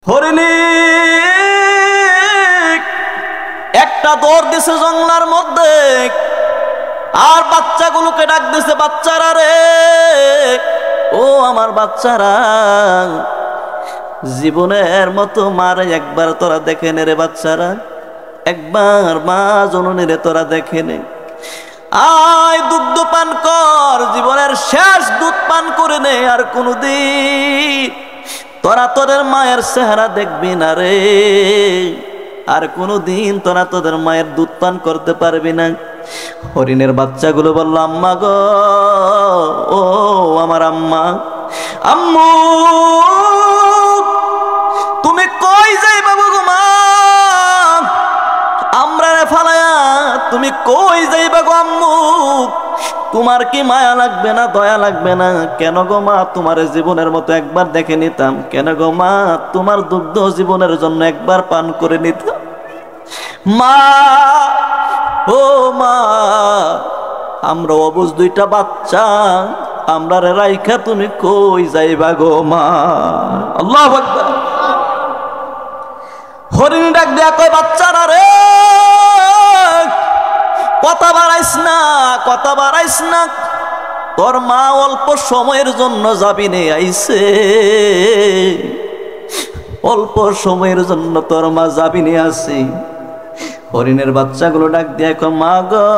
হরিণী একটা দৌড় দিছে জঙ্গলার মধ্যে, আর বাচ্চাগুলোকে ডাক দিছে, বাচ্চারা রে, ও আমার বাচ্চারা, জীবনের মতো মারে একবার তোরা দেখে নে রে বাচ্চারা, একবার মা জননীরে তোরা দেখে নে, আয় দুগ্ধ পান কর, জীবনের শেষ দুধ পান করে নে, আর কোনদিন তোরা তোদের মায়ের চেহারা দেখবি না রে, আর কোনদিন তোরা তোদের মায়ের দুধ পান করতে পারবি না। হরিণের বাচ্চাগুলো বলল, আম্মা গো, ও আমার আম্মা, আম্মু তুমি কই যাইবা গো মা, আমরা রে ফালায়া তুমি কই যাইবা গো আম্মু, তোমার কি মায়া লাগবে না, দয়া লাগবে না? কেন গো মা, তোমার জীবনের মতো একবার দেখে নিতাম, কেন গো মা, তোমার দুগ্ধ জীবনের জন্য একবার পান করে নিতাম। মা, ও মা, আমরা অবুঝ দুইটা বাচ্চা, আমরা রে রাইখা তুমি কই যাইবা গো মা। আল্লাহু আকবার। হরিণ ডাক দেয়া কয়, বাচ্চারা রে, কথা বাড়াইস না, কথা বাড়াইস না, তোর মা অল্প সময়ের জন্য যাবি নে আইছে, অল্প সময়ের জন্য তোর মা যাবি নে আসি। হরিণের বাচ্চাগুলো ডাক দিয়ে কয়, মা গো,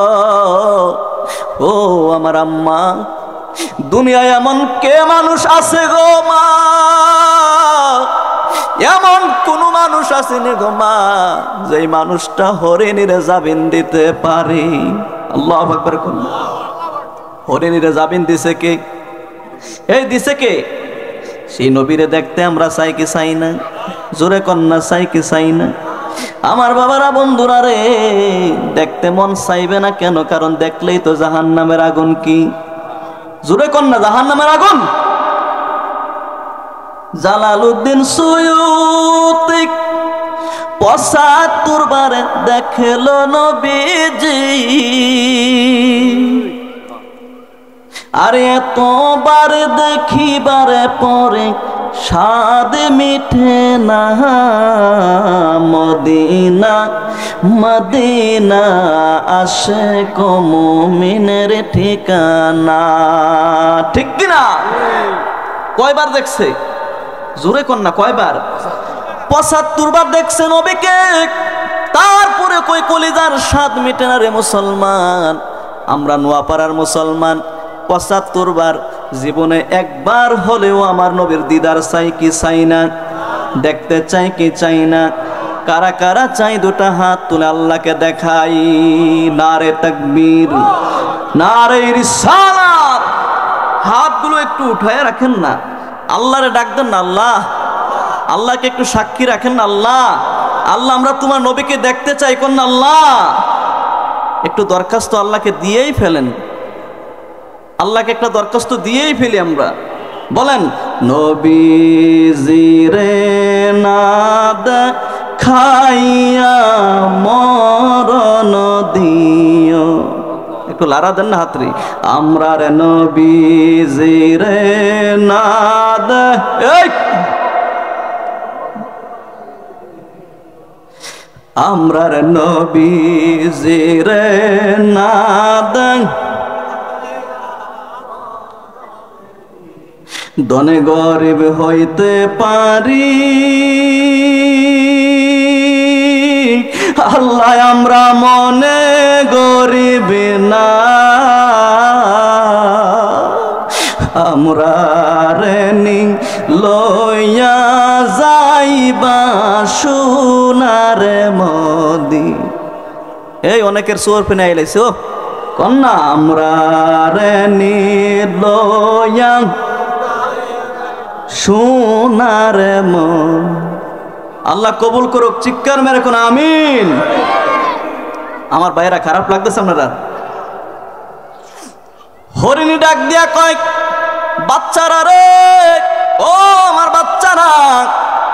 ও আমার আম্মা, দুনিয়ায় এমন কে মানুষ আছে গো মা, এমন কোন মানুষ আসেনি গো মা, যে মানুষটা হরিণীরে জামিন দিতে পারে। আল্লাহু আকবার। হরিণীরে জামিন দিছে কে? এই দিছে কে? সেই নবীরে দেখতে আমরা চাই কি চাই না? জোরে কন্যা চাই কি চাই না? আমার বাবারা, বন্ধুরা রে, দেখতে মন চাইবে না কেন? কারণ দেখলেই তো জাহান্নামের আগুন। কি জোরে কন্যা, জাহান্নামের আগুন। জালালউদ্দিন সুয়ুতি ৭৫ বারে দেখল নবীজি, আরে এতবার দেখিবারে পরে স্বাদ মিঠে না, মদিনা মদিনা আশিক মুমিনের ঠিকানা। ঠিক কিনা? কয়বার দেখছে? জোরে কন্যা, কয়বার? ৭৫ বার দেখছে নবীকে। তারপরে কই কলিজার স্বাদ মিটে না রে মুসলমান। আমরা নোয়াপাড়ার মুসলমান, ৭৫ বার জীবনে একবার হলেও আমার নবীর দিদার চাই কি চাই না? দেখতে চাই কি চাই না? কারা কারা চাই দুটা হাত তুলে আল্লাহকে দেখাই। নারে তাকবীর, নারে রিসালাত। হাতগুলো একটু উঠায় রাখেন না, আল্লাহরে ডাক দেন না। আল্লাহ, আল্লাহকে একটু সাক্ষী রাখেন না। আল্লাহ, আল্লাহ আমরা তোমার নবীকে দেখতে চাই কোন না। আল্লাহ, একটু দরখাস্ত আল্লাহকে দিয়েই ফেলেন, আল্লাহকে একটা দরখাস্ত দিয়েই ফেলি আমরা। বলেন, নবীজিরে না দেখাইয়া মরণ দিও। একটু লারা দেন না হাতরি। আমরা রে নবীজিরে না দে, আমরা রে নবীজিরে না দে, ধনে গরিব হইতে পারি, আল্লাহ আমরা মনে গরিব না, আমরা রেনি লইয়া যাইবা সোনার মদি। এই অনেকের সোর ফেনে আইলাইছে। ও কন্যা, আমরা রেনি লইয়া সোনার মন। আল্লাহ কবুল করুক। চিৎকার মেরে কোন আমিন। আমার ভাইয়েরা, খারাপ লাগতেছে আপনারা? হরিণী ডাক দিয়া কয়, বাচ্চারা রে, ও আমার বাচ্চারা,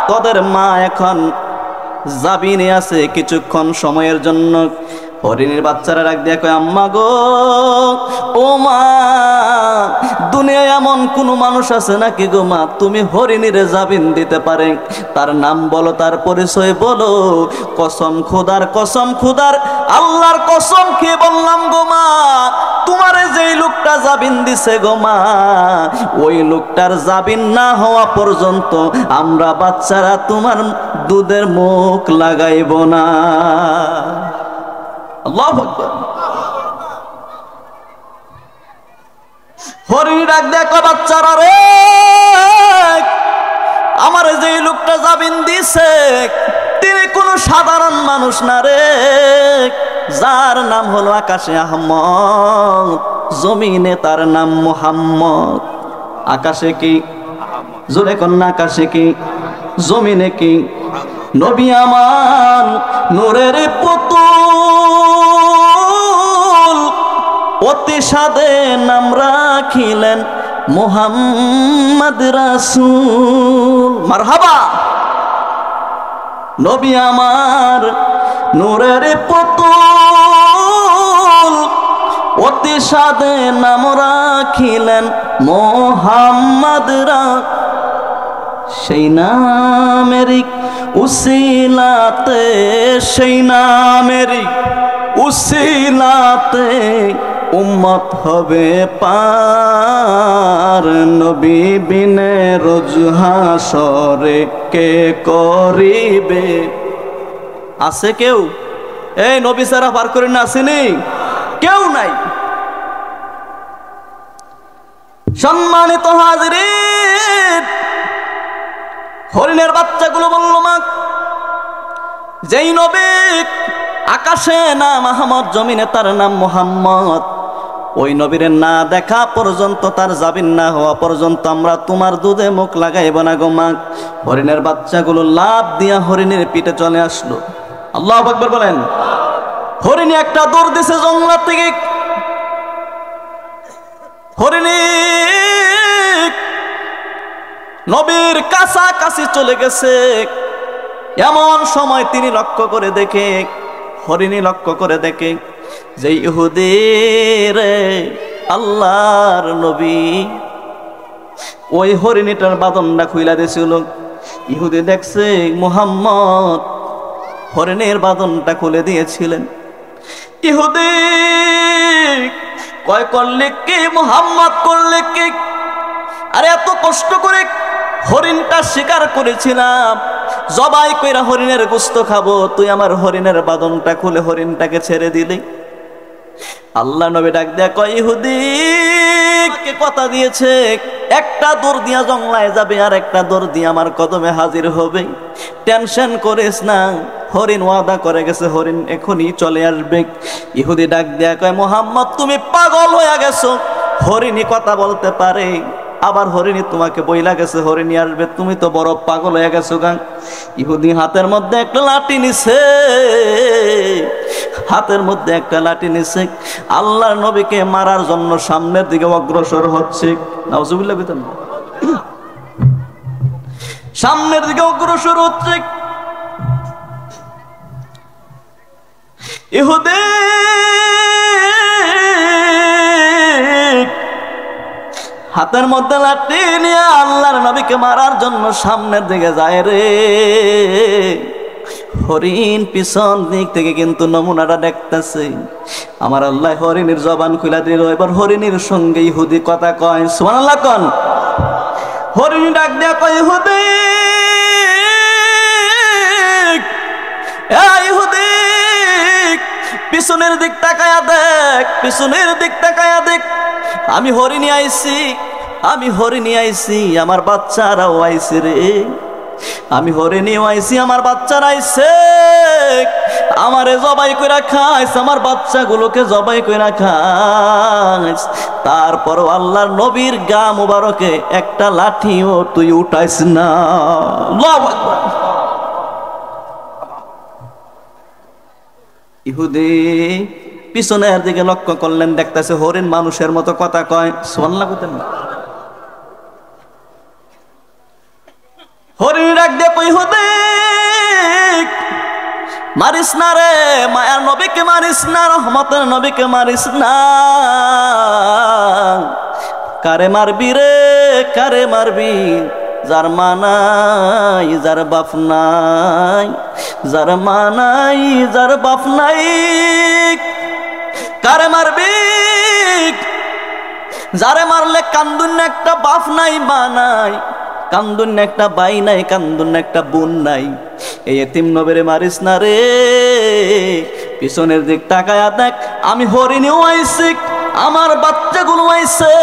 তোদের মা এখন জাবিনে আছে কিছুক্ষণ সময়ের জন্য, হরিণীর বাচ্চারা ডাক দিয়ে কয় আম্মা গো, ও মা, দুনিয়ায় এমন কোন মানুষ আছে নাকি গো মা তুমি হরিণীর জাবিন দিতে পারে? তার নাম বলো, তার পরিচয় বলো। কসম খোদার আল্লাহর কসম খেয়ে বললাম গো মা, তোমারে যেই লোকটা জাবিন দিছে গো মা, ওই লোকটার জাবিন না হওয়া পর্যন্ত আমরা বাচ্চারা তোমার দুধের মুখ লাগাইব না। আল্লাহু আকবার। হরিণী ডাক দেখো বাচ্চারা রে, আমার যে লোকটা জামিন দিছে তিনি কোনো সাধারণ মানুষ না রে, যার নাম হলো আকাশে আহমদ, জমিনে তার নাম মুহাম্মদ। আকাশে কি? জোরে কন্যা, আকাশে কি? জমিনে কি? নবী আমার নূরের পুতুল, অতি সাদে নাম রাখিলেন মুহাম্মদ রাসূল। মারহাবা। নবী আমার নূরের পুতুল, অতি সাদে নাম রাখিলেন মুহাম্মদ রাসূল। সেই নামেরই উসিলাতে, সেই নামেরই উসিলাতে উম্মত হবে পার। নবী বিনে রোজ হাসরে কে করিবে? আছে কেউ? এই নবী সারা পার করে না আসেনি? কেউ নাই। সম্মানিত হাজিরিন, হরিণের বাচ্চাগুলো বলল মা, যেই নবী আকাশে নাম আহমদ, জমিনে তার নাম মুহাম্মদ, ওই নবীর না দেখা পর্যন্ত, তার জাবিন না হওয়া পর্যন্ত আমরা তোমার দুধে মুখ লাগাইব না গো মা। হরিণের বাচ্চাগুলো লাফ দিয়া হরিণের পিঠে চলে আসলো। আল্লাহু আকবার বলেন। হরিণী একটা দৌড় দিছে জঙ্গল থেকে। হরিণী নবীর কাছাকাছি চলে গেছে। এমন সময় তিনি লক্ষ্য করে দেখে, হরিণী লক্ষ্য করে দেখে যে ইহুদীর আল্লাহর নবী ওই হরিণীটার বাঁধনটা খুইলা দিয়েছিল। ইহুদি দেখছে মুহাম্মদ হরিণের বাঁধনটা খুলে দিয়েছিলেন। ইহুদি কয় করলে কি মুহাম্মদ, করলে কি? আরে এত কষ্ট করে হরিণটা শিকার করেছিলাম, জবাই কইরা হরিণের গোশত খাবো, তুই আমার হরিণের বাঁধনটা খুলে হরিণটাকে ছেড়ে দিলি। আল্লাহ নবী ডাক দেয়া কয়, ইহুদি কে কথা দিয়েছে একটা দৌড় দিয়া জঙ্গলায় যাবে আর একটা দৌড় দিয়া আমার কদমে হাজির হবে। টেনশন করিস না, হরিণ ওয়াদা করে গেছে, হরিণ এখনই চলে আসবে। ইহুদি ডাক দেয়া কয়, মুহাম্মদ তুমি পাগল হয়ে গেছো, হরিণী কথা বলতে পারে, আবার হরিণী তোমাকে বইলা গেছে হরিণী আসবে, তুমি তো বড় পাগল হয়ে গেছো গান। ইহুদি হাতের মধ্যে একটা লাঠি নিছে, হাতের মধ্যে একটা লাঠি নিছে, আল্লাহর নবীকে মারার জন্য সামনের দিকে অগ্রসর হচ্ছে। নাউজুবিল্লাহ, সামনের দিকে অগ্রসর হচ্ছে। ইহুদি হাতের মধ্যে লাঠি নিয়ে আল্লাহর নবীকে মারার জন্য সামনের দিকে যায় রে। হরিণ পিছন দিক থেকে কিন্তু নমুনাটা দেখতেছে। আমার আল্লাহ হরিণের জবান খুলে দিল। এবার হরিণের সঙ্গে ইহুদি কথা কয়, সুবহানাল্লাহ কোন। হরিণ ডাক দেয়া কয়, ইহুদি ইহুদি পিছনের দিক তাকায়া দেখ, পিছনের দিক তাকায়া দেখ, আমি হরিণী আইছি, আমি হরিণী আইছি, আমার বাচ্চারাও আইছে রে, আমি হরিণীও আইছি, আমার বাচ্চারা আইছে, আমারে জবাই কইরা খাইস, আমার বাচ্চাগুলোকে জবাই কইরা খাইস। তারপরও আল্লাহর নবীর গা মুবারকে একটা লাঠিও তুই উঠাইস না। আল্লাহু আকবার। ইহুদি পিছনের দিকে লক্ষ্য করলেন, দেখতেছে হরিণ মানুষের মতো কথা কয়। সুবহানাল্লাহ কইতেন না? হরিণ ডাক দিয়ে কই, ইহুদি মারিস না রে, মায়ার নবীকে মারিস না, রহমতের নবীকে মারিস না। কারে মারবি রে, কারে মারবি? যার মা নাই, যার বাপ নাই, যার মা নাই, যার বাপ নাই, কারে মারবি? যারে মারলে কান্দুন একটা বাপ নাই, মা নাই, কান্দুন একটা ভাই নাই, কান্দুন একটা বোন নাই। এই এতিম নবীরে মারিস না রে। পিছনের দিক তাকায়া দেখ, আমি হরিণীও আইছি, আমার বাচ্চাগুলো আইছে।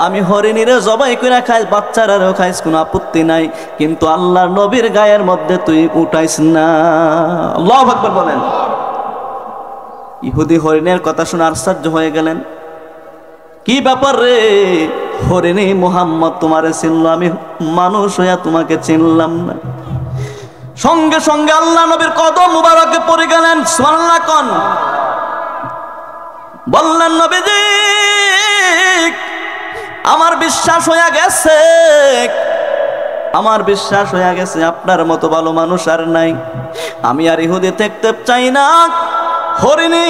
আমি হরিণীরে জবাই করে খাইস, বাচ্চারাও খাইস, কোনো আপত্তি নাই, কিন্তু আল্লাহর নবীর গায়ের মধ্যে তুই উঠাইস না। আল্লাহু আকবার বলেন। ইহুদি হরিণের কথা শুনে আশ্চর্য হয়ে গেলেন। কি ব্যাপার রে? হরিণী মুহাম্মদ তোমারে চিনল, আমি মানুষ হইয়া তোমাকে চিনলাম না। সঙ্গে সঙ্গে আল্লাহ নবীর কদম মুবারকে পড়ে গেলেন। সুবহানাল্লাহ কোন বললেন, নবীজি আমার বিশ্বাস হইয়া গেছে, আমার বিশ্বাস হইয়া গেছে, আপনার মতো ভালো মানুষ আর নাই। আমি আর ইহুদি থাকতে চাই না। হরিণী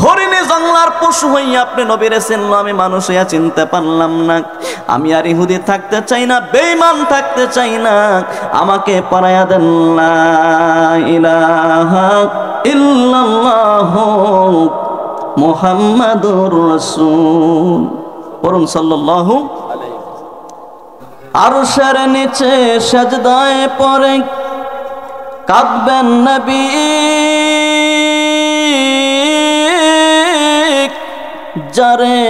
হরিণী জঙ্গলার পশু হইয়া আপনি নবীরে চিনল, আমি মানুষ হইয়া চিনতে পারলাম না। আমি আর ইহুদি থাকতে চাই না, বেঈমান থাকতে চাই না, আমাকে পরায়া দেন। লা ইলাহা ইল্লাল্লাহু মুহাম্মাদুর রাসূল পড়ুন সাল্লাল্লাহু আলাইহি। আরশের নিচে সাজদায় পড়ে কাঁদবেন নবী, যারে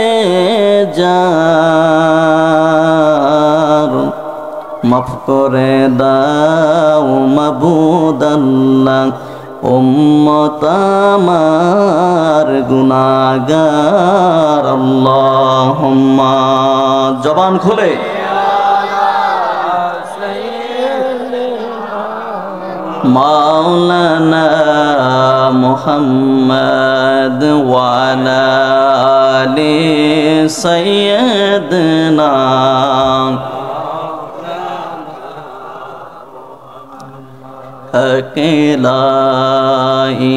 যার মাফ করে দাও মাবুদ আল্লাহ, উম্মত আমার গুনাহগার। আল্লাহুম্মা, জবান খুলে মাওলানা মুহাম্মদ ওয়া আলা আলি সাইয়্যিদিনা লা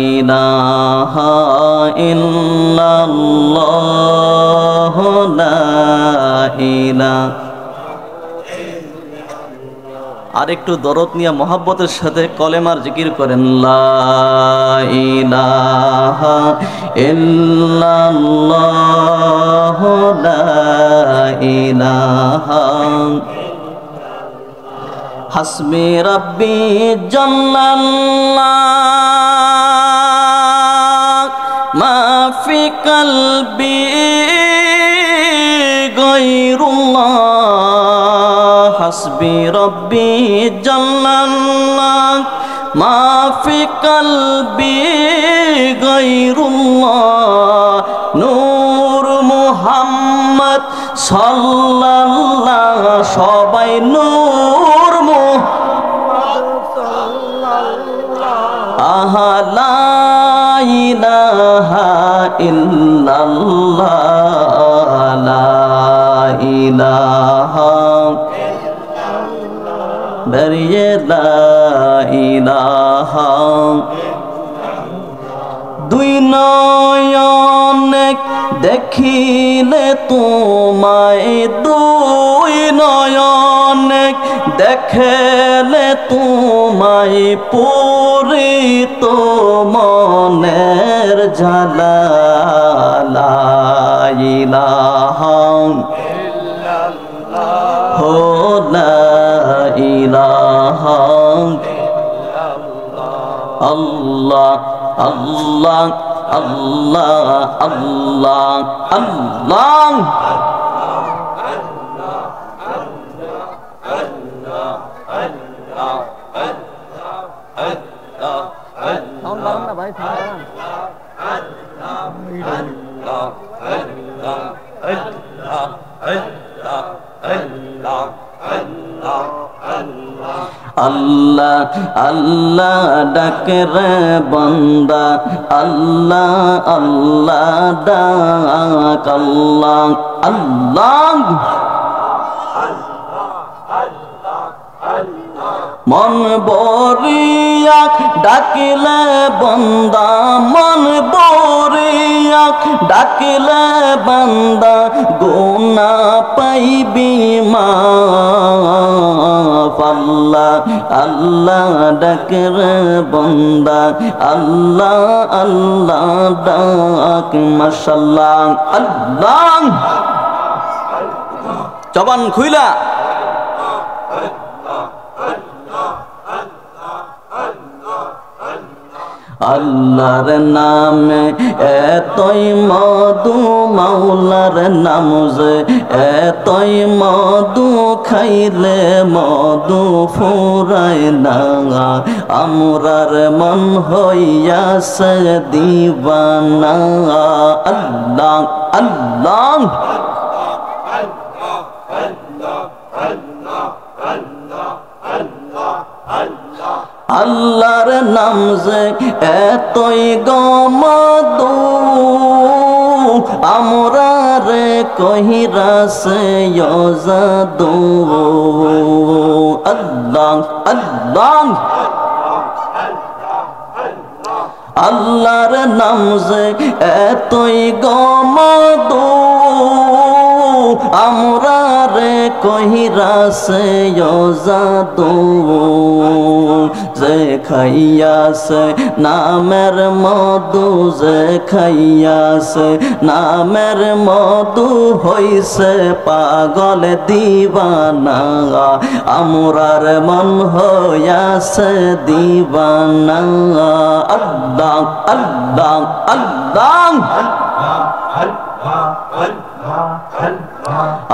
ইলাহা ইল্লাল্লাহ লা ইলাহা। আর একটু দরদ নিয়ে মহাব্বতের সাথে কলেমার জিকির করেন, লা ইলাহা ইল্লাল্লাহ লা ইলাহা হাসবি রাব্বি জাল্লাল্লাহ মা ফি কলবি গায়রুল্লাহ, হাসবি রাব্বি জাল্লাল্লাহ মা ফি কলবি গায়রুল্লাহ, নূর মুহাম্মদ সাল্লাল্লাহ, সবাই নূর মুহাম্মদ সাল্লাল্লাহ, লা ইলাহা ইল্লাল্লাহ লা ইলাহা বেরিয়ে লা ইলাহা। দুই নয়নে দেখিলে তোমায়, দুই নয়নে দেখলে তোমায়, পুরিত মনের জ্বালা, লা ইলাহা ইল্লাল্লাহ লা ইলাহা আল্লাহ আল্লাহ আল্লাহ আল্লাহ আল্লাহ। আল্লাহ আল্লাহ ডাকে রে বান্দা, আল্লাহ আল্লাহ ডাক, আল্লাহ আল্লাহ আল্লাহ আল্লাহ মন বরিয়া ডাকিলে বন্দা, মন বরিয়া ডাকিলে বন্দা, গুনা পাইবি মাফ। আল্লাহ আল্লাহ ডাকরে বন্দা, আল্লাহ আল্লাহ ডাক। মাশাআল্লাহ, আল্লাহ জবান খুইলা আল্লাহর নামে এতই মধু, মাওলার নাম যে এতই মধু, খাইলে মধু ফুরায় না। আমরার মন হইয়াছে দিবানা। আল্লাহ আল্লাহ আল্লাহর নাম যে এতই গমদু, আমরা রে কহিরাছে জাদু। আল্লাহ আল্লাহ আল্লাহর নাম যে এতই গমদু, আমরা রে কহিরাছে জাদু। যে খাইয়াছে নামের মধু, যে খাইয়াছে নামের মধু, হইছে পাগল দিবানা। আমরার মন হইয়াছে দিবানা। আল্লাহ আল্লাহ আল্লাহ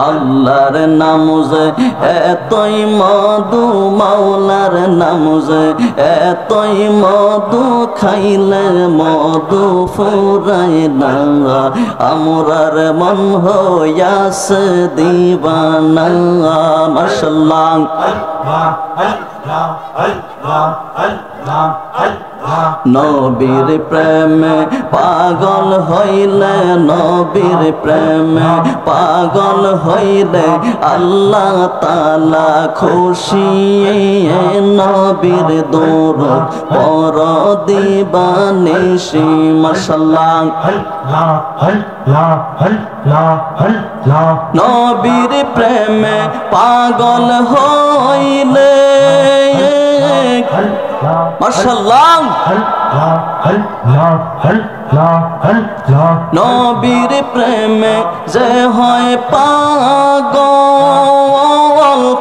আল্লাহর নাম যে এতই মধু, মাওলার নাম যে এতই মধু, খাইলে মধু ফুরায় না। আমরার মন হইয়াছে দিবানা। মাশাআল্লাহ, নবীর প্রেমে পাগল হইলে, নবীর প্রেমে পাগল হইলে আল্লাহ তাআলা খুশি। নবীর দরুদ পড় দিবানিশি। মাশাআল্লাহ, নবীর প্রেমে পাগল হইলে, মাশাআল্লাহ, নবীর প্রেমে যে হয় পাগল,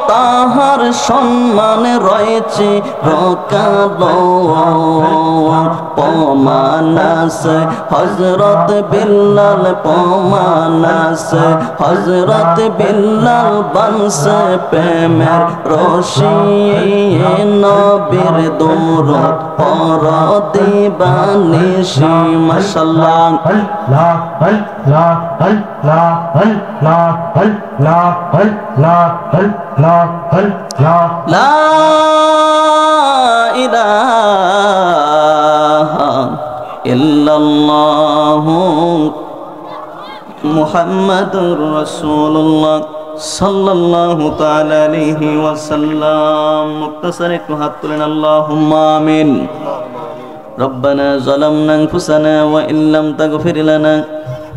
তাহার সম্মান রয়েছে রকাল। প্রমাণ আছে হযরত বিল্লাল, প্রমাণ আছে হযরত বিল্লাল, বানছে প্রেমের রশি। নবীর দরুদ পড় দিবানিশি। মাশাআল্লাহ, লা ইলাহা ইল্লাল্লাহু মুহাম্মাদুর রাসূলুল্লাহ সাল্লাল্লাহু তাআলা আলাইহি ওয়াসাল্লাম। মুক্তাসার একটু হাত তুলেন, আল্লাহুম্মা আমিন। রব্বানা যালামনা আনফুসানা ওয়া ইল্লাম তাগফির লানা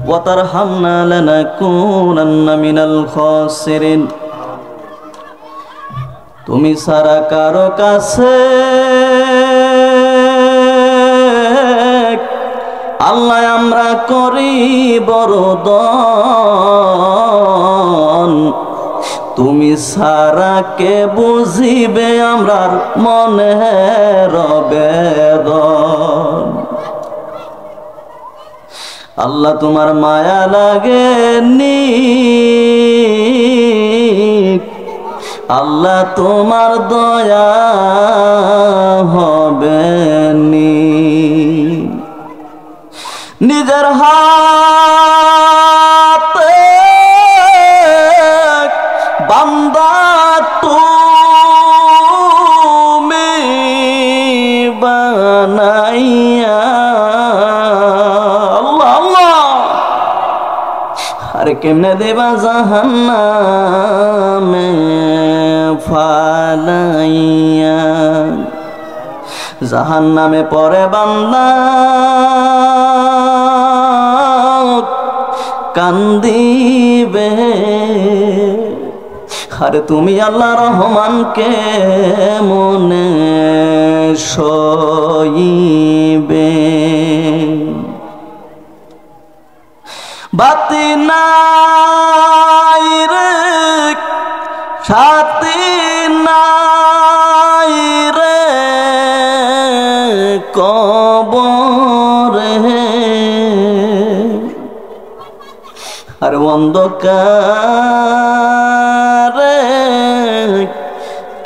ওয়া তারহামনা লানাকুনান্না মিনাল খাসিরিন। তুমি সারা কারো কাছে আল্লাহ আমরা করি বরদান। তুমি সারা কে বুঝিবে আমরার মনে বেদন। আল্লাহ তোমার মায়া লাগেনি, আল্লাহ তোমার দয়া হবেনি। নিজের হাতে বান্দা তুমি বানাইয়া, আল্লাহ আল্লাহ, আরে কেমনে দেবা জাহান্নামে ফালাইয়া। জাহান্নামে পরে বান্দা কান্দিবে, আরে তুমি আল্লাহ রহমানকে মনে সইবে। বাতি নাই রে সাথী নাই রে কবরে, আর অন্ধকারে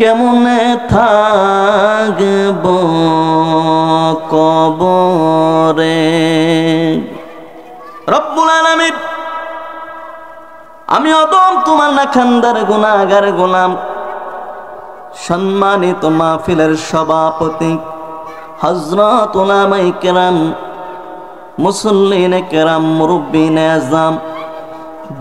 কেমনে থাকব কবরে। রব্বুল আলামিন, আমি অদম তোমার নাখান্দার গুনাহগার গোলাম, সম্মানিত মাহফিলের সভাপতি হযরত উলামায়ে কেরাম, মুসল্লিনে কেরাম, মুরব্বিনে আযম,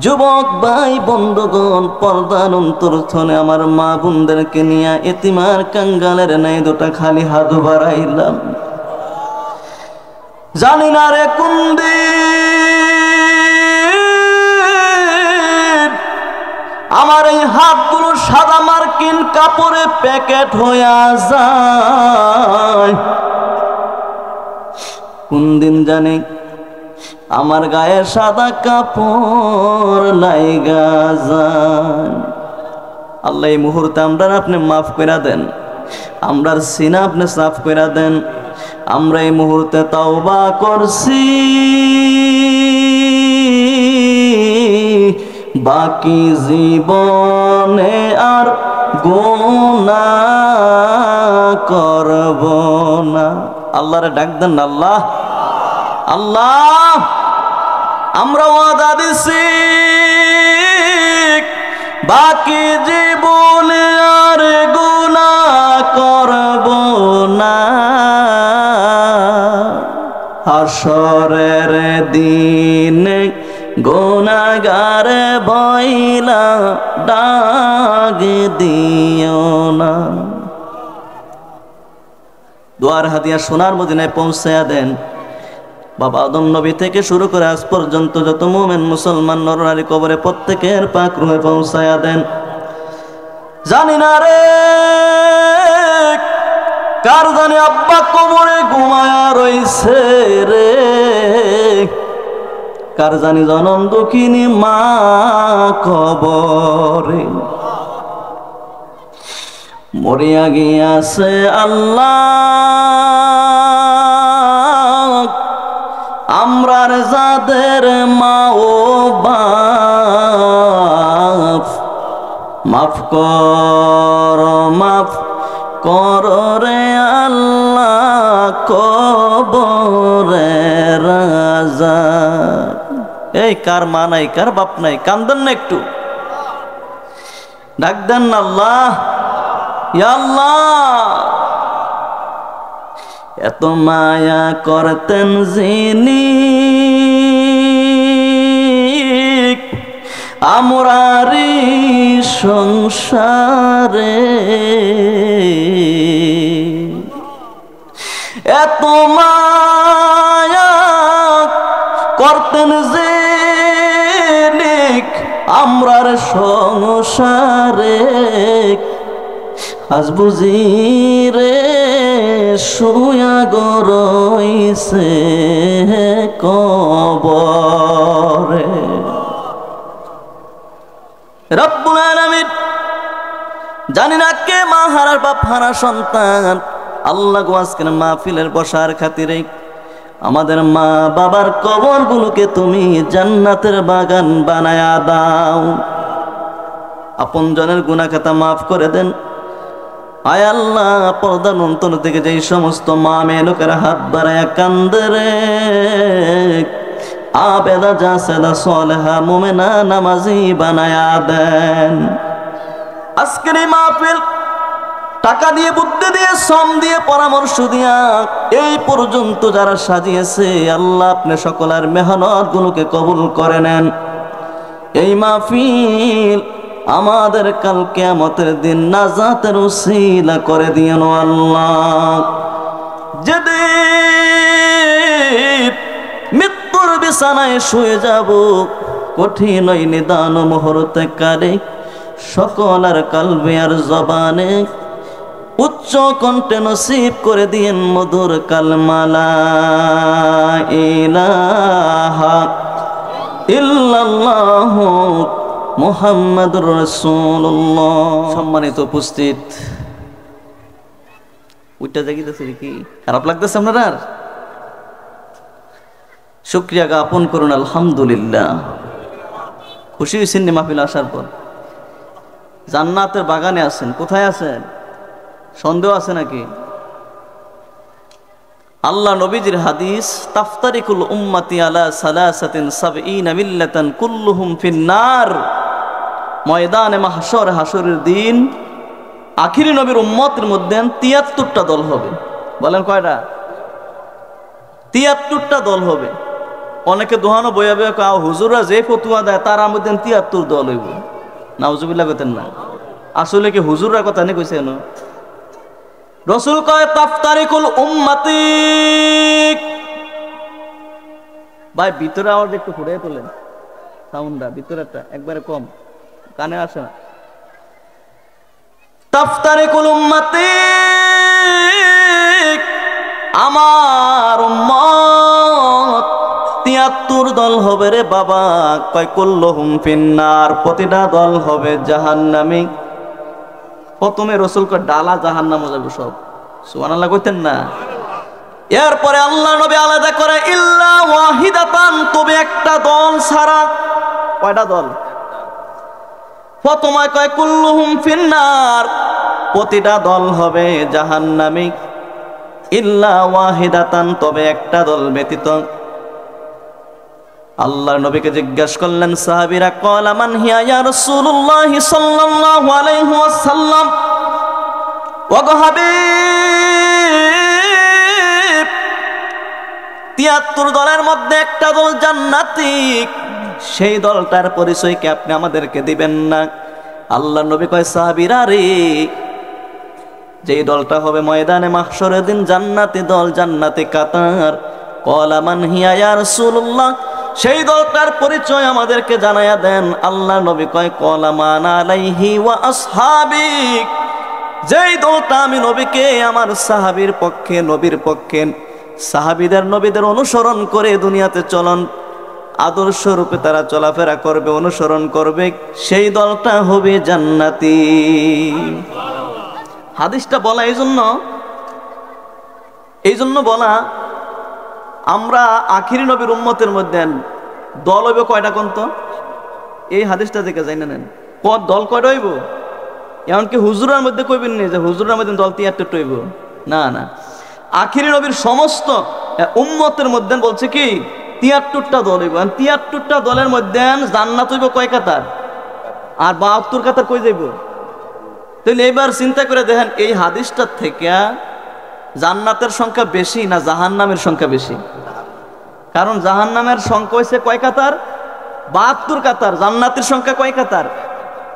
যুবক ভাই বন্ধুগণ, পর্দার অন্তরস্থলে আমার মা বোনদেরকে নিয়ে এতিমার কাঙ্গালের ন্যায় দুটা খালি হাত বাড়াইলাম। জানি না রে কোন দিন আমার এই হাতগুলো সাদা মার্কিন কাপড়ে প্যাকেট হয়ে যায়। কোন দিন জানি আমার গায়ে সাদা কাপড় লাইগা যায়। আল্লাহ এই মুহূর্তে আমরা আপনি মাফ করে দেন, আমরার সিনা আপনি সাফ করে দেন। আমরা এই মুহূর্তে তাওবা করছি, বাকি জীবনে আর গুনাহ করব না। আল্লাহরে ডাক দেন না, আল্লাহ আল্লাহ, আমরা ওয়াদা দিছি বাকি জীবনে আর গুনাহ করব না। হাসরের দিনে গুনাহগার বইলা ডাক দিও না। দোয়ার হাদিয়া সোনার মদিনায় পৌঁছায়া দেন। বাবা আদম নবী থেকে শুরু করে আজ পর্যন্ত যত মুমিন মুসলমান নরনারী কবরে প্রত্যেকের পাক রুহে পৌঁছায়া দেন। জানি না রে কার জানি আব্বা কবরে ঘুমায়া রইছে রে, কার জানি জনম দুঃখিনী মা কবরে মরিয়া গিয়াছে। আল্লাহ আমরার যাদের মা ও বাপ মাফ কর, মাফ কর রে আল্লাহ কবরে রাজা। এই কার মা নাই, কার বাপ নাই, কান্দেন না একটু, ডাক দেন না আল্লাহ, ইয়া আল্লাহ। এত মায়া করতেন যিনি আমরারি সংসারে, এত মায়া করতেন যিনি আমরার সংসারে, আজ বুঝি রে শুয়া গরইছে কবরে। রব্বুল আলামিন, জানি না কে মা হারার বাপ হারা সন্তান। আল্লাহ গো আজকের মাহফিলের বসার খাতিরে আমাদের মা বাবার কবরগুলোকে তুমি জান্নাতের বাগান বানায়া দাও। আপনজনের গুনাহ খাতা মাফ করে দেন। আয় আল্লাহ, পর্দার অন্তর থেকে যেই সমস্ত মা মেয়ে লোকেরা হাত বাড়ায়া কান্দে রে, আবেদা জাসেদা সলেহা মুমিনা নামাজি বানায়া দেন। আজকের এই মাহফিল টাকা দিয়ে, বুদ্ধি দিয়ে, শ্রম দিয়ে, পরামর্শ দিয়া এই পর্যন্ত যারা সাজিয়েছে, আল্লাহ আপনি সকলের মেহনত গুলোকে কবুল করে নেন। এই মাহফিল আমাদের কাল কিয়ামতের দিন নাজাতের উসিলা করে দিয়েন আল্লাহ। যেদিন মৃত্যুর বিছানায় শুয়ে যাব, কঠিন ওই নিদান মুহূর্তে কারে সকলের কালবে আর জবানে উচ্চ কণ্ঠে নসিব করে দিয়েন মধুর কালমা লা ইলাহা ইল্লাল্লাহু মুহাম্মাদুর রাসূলুল্লাহ। সম্মানিত উপস্থিত, ওইটা জাগিতেছে কি খারাপ লাগতেছে আপনারা? শুকরিয়া জ্ঞাপন করুন আলহামদুলিল্লাহ। খুশি হয়েছেন নি মাহফিল আসার পর? জান্নাতের বাগানে আছেন, কোথায় আছেন? সন্দেহ আছে নাকি? আল্লাহ নবীজির হাদিস, তাফতারিকুল উম্মতি আলা সালাসাতিন সাবঈনা মিল্লাতান কুল্লুহুম ফিন্নার। ময়দানে মাহশর, হাসরের দিন আখিরি নবীর উম্মতের মধ্যে ৭৩টা দল হবে। বলেন কয়টা? ৭৩টা দল হবে। অনেকে দোহানো বইয়া বইয়া কাও হুজুররা যে ফতুয়া দেয় তার মধ্যে ৭৩ দল হইব। নাউজুবিল্লাহ কইতেন না? আসলে কি হুজুররা কথা নেই কইছে না? রাসূল কয় তাফতারিকুল উম্মতি। ভাই ভিতরে আওয়াজ একটু ফুটাই তোলেন, সাউন্ডটা ভিতরেটা একবারে কম, কানে আসে না। তাফতারিকুল উম্মতি, আমার উম্মত ৭৩ দল হবে রে বাবা। কয় কুল্লুহুম ফিন্নার, প্রতিটা দল হবে জাহান্নামী। প্রথমে রাসূল কয় ডালা জাহান্নামে যাবে সব। সুবহানাল্লাহ কইতেন না? এরপরে আল্লাহ নবী আলাদা করে ইল্লা ওয়াহিদাতান, তবে একটা দল ছাড়া। কয়টা দল? প্রথমে কয় কুল্লুহুম ফিন্নার, প্রতিটা দল হবে জাহান্নামী। ইল্লা ওয়াহিদাতান, তবে একটা দল ব্যতীত। আল্লাহ নবীকে জিজ্ঞাসা করলেন সাহাবীরা, ক্বালা মান হিয়া ইয়া রাসূলুল্লাহ সাল্লাল্লাহু আলাইহি ওয়াসাল্লাম। ওগো হাবিব, ৭৩ দলের মধ্যে একটা দল জান্নাতি, সেই দলটার পরিচয় কি আপনি আমাদেরকে দিবেন না? আল্লাহ নবী কয় সাহাবীরা রে, যেই দলটা হবে ময়দানে মাহশরের দিন জান্নাতি দল, জান্নাতি কাতার। ক্বালা মান হিয়া ইয়া রাসূলুল্লাহ, সেই দলটার পরিচয় আমাদেরকে জানায়া দেন। আল্লাহ নবী কয় ক্বালা মান আলাইহি ওয়া আসহাবি, যেই দলটা আমি নবীকে আমার সাহাবীর পক্ষে, নবীর পক্ষে, নবীদের অনুসরণ করে দুনিয়াতে চলন আদর্শ রূপে তারা চলাফেরা করবে, অনুসরণ করবে, সেই দলটা হবে জান্নাতি। হাদিসটা বলা এই জন্য বলা, আমরা আখিরি নবীর উম্মতের মধ্যে দল হইব কয়টা কোন তো? এই হাদিসটা দেখে যাই না নেন দল কয়টা হইব? এমনকি হুজুরের মধ্যে কইবেন নি যে হুজুরের মধ্যে দল ৭৩টা হইব, না না। আখিরি নবীর সমস্ত উম্মতের মধ্যে বলছে কি ৭৩টা দল হইব। ৭৩টা দলের মধ্যে জান্নাত হইব কয় কাতার? আর ৭২ কাতার কই যাইব? তাহলে এবার চিন্তা করে দেখেন, এই হাদিসটার থেকে জান্নাতের সংখ্যা বেশি না জাহান্নামের সংখ্যা বেশি? কারণ জাহান্নামের সংখ্যা হইছে কয় কাতার? ৭২ কাতার। জান্নাতের সংখ্যা কয় কাতার?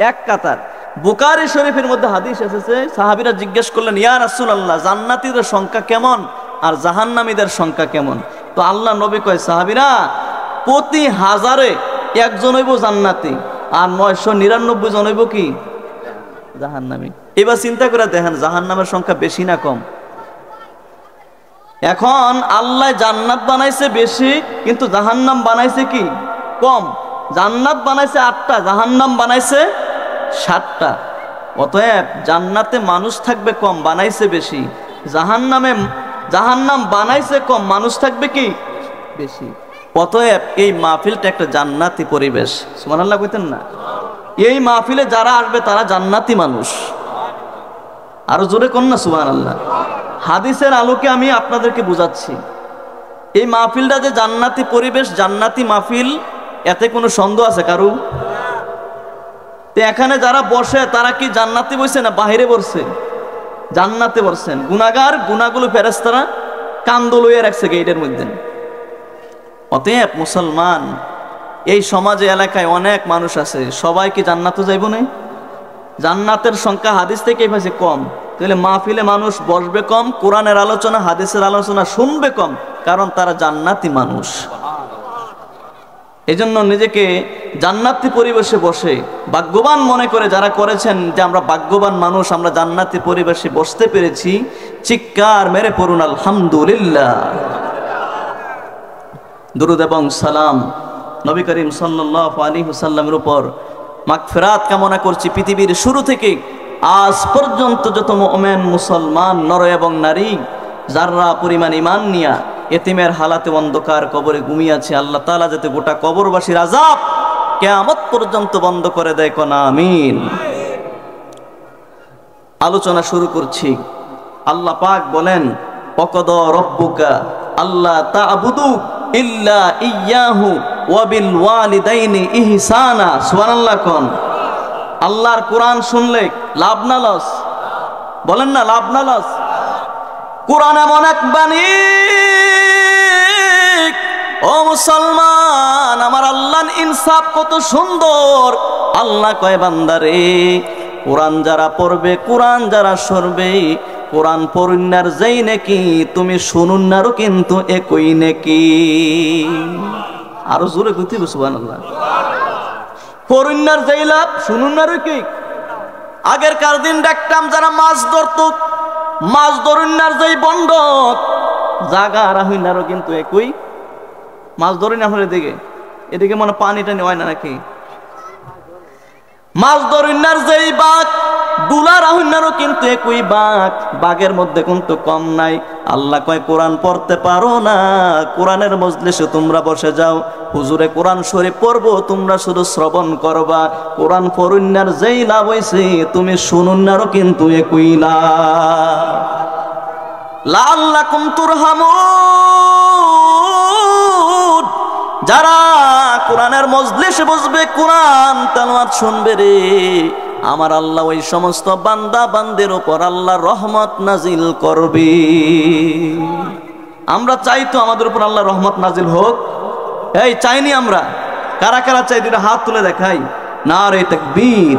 ১ কাতার। বুখারী শরীফের মধ্যে হাদিস এসেছে, সাহাবীরা জিজ্ঞেস করলেন ইয়া রাসূলুল্লাহ, জান্নাতীদের সংখ্যা কেমন আর জাহান্নামীদের সংখ্যা কেমন? তো আল্লাহ নবী কয় সাহাবীরা, প্রতি ১০০০-এ একজন হইব জান্নাতি আর ৯৯৯ জন হইব কি? জাহান্নামী। এবার চিন্তা করে দেখেন জাহান্নামের সংখ্যা বেশি না কম? এখন আল্লাহ জান্নাত বানাইছে বেশি, কিন্তু জাহান্নাম বানাইছে কি? কম। জান্নাত বানাইছে ৮টা, জাহান্নাম বানাইছে ৭টা। অতএব জান্নাতে মানুষ থাকবে কম, বানাইছে বেশি। জাহান্নাম বানাইছে কম, মানুষ থাকবে কি? বেশি। অতএব এই মাহফিলটা একটা জান্নাতি পরিবেশ। সুবহানাল্লাহ কইতেন না? এই মাহফিলে যারা আসবে তারা জান্নাতি মানুষ। আরো জোরে কোন না সুবহানাল্লাহ। হাদিসের আলোকে আমি আপনাদেরকে বুঝাচ্ছি, এই মাহফিলটা যে জান্নাতি পরিবেশ, জান্নাতি মাহফিল, এতে কোনো সন্দেহ আছে কারু? তো এখানে যারা বসে তারা কি জান্নাতি বসে না বাহিরে বসছে? জান্নাতে বসছেন। গুনাহগার গুনাহগুলো ফেরেশতারা কান্দো লইয়া রাখছে গেটের মধ্যে। অতএব মুসলমান, এই সমাজে এলাকায় অনেক মানুষ আছে, সবাই কি জান্নাতে যাইব না? জান্নাতের সংখ্যা হাদিস থেকে পাইছে কম, তাহলে মাহফিলে মানুষ বসবে কম, কোরআনের আলোচনা হাদিসের আলোচনা শুনবে কম, কারণ তারা জান্নাতি মানুষ। এজন্য নিজেকে জান্নাতি পরিবেশে বসে ভাগ্যবান মনে করে যারা করেছেন যে আমরা ভাগ্যবান মানুষ, আমরা জান্নাতি পরিবেশে বসতে পেরেছি, চিৎকার মেরে পড়ুন আলহামদুলিল্লাহ। দুরূদ এবং সালাম নবী করিম সাল্লাল্লাহু আলাইহি ওয়াসাল্লামের উপর মাগফিরাত কামনা করছি। পৃথিবীর শুরু থেকে আজ পর্যন্ত যত মুমিন মুসলমান নর এবং নারী যারা পরিমাণ ঈমান নিয়া এতিমের হালাতে অন্ধকার কবরে ঘুমিয়ে আছে, আল্লাহ তাআলা যাতে গোটা কবরবাসীর আযাব কিয়ামত পর্যন্ত বন্ধ করে দেয়, কোন আমিন। আলোচনা শুরু করছি। আল্লাহ পাক বলেন, ওয়াকাদা রাব্বুকা আল্লা তা'বুদু ইল্লা ইয়্যাহু ওয়া বিল ওয়ালিদাইনি ইহসানা। সুবহানাল্লাহ কোন। আল্লাহর কোরআন শুনলে লাভ না লস? বলেন না, লাভ না লস? কোরআন এমন এক বাণী, ও মুসলমান, আমার আল্লাহর ইনসাফ কত সুন্দর। আল্লাহ কয়, বান্দারে কোরআন যারা পড়বে, কোরআন যারা শুনবে, কোরআন পড়ুন্নার যেই নাকি তুমি শুনুন্নারও কিন্তু একই নাকি। আরো জোরে কইতে হবে সুবহানাল্লাহ। পড়ুন্নার যেই লাভ, শুনুন্নারও কি। আগের কার দিন দেখতাম যারা মাছ ধরত, মাছ ধরুন্নার যেই বন্ধক জাগা রাহুন্নারও কিন্তু একই। মাছ ধরেন আপনার এদিকে মনে পানি টানি হয় না নাকি? মাছ ধরুন্নার যেই বাঘ দুলা রাহুন্নারও কিন্তু একই বাঘ, বাঘের মধ্যে কিন্তু কম নাই। আল্লাহ কয়, কোরআন পড়তে পারো না, কোরআনের মজলিসে তোমরা বসে যাও, হুজুরে কোরআন শরীফ পড়বো, তোমরা শুধু শ্রবণ করবা। কোরআন পড়ুন্নার যেই লাভ হইছে, তুমি শুনুন্নারও কিন্তু একই লাভ। লাআল্লাকুম তুরহামুন। যারা কোরআনের মজলিসে বসবে, কোরআন তেলাওয়াত শুনবে রে, আমার আল্লাহ ওই সমস্ত বান্দা বান্দের উপর আল্লাহ রহমত নাজিল করবে। আমরা চাই তো আমাদের উপর আল্লাহ রহমত নাজিল হোক? এই চাইনি আমরা? কারা কারা চাই? দুটো হাত তুলে দেখাই। নারে তাকবীর,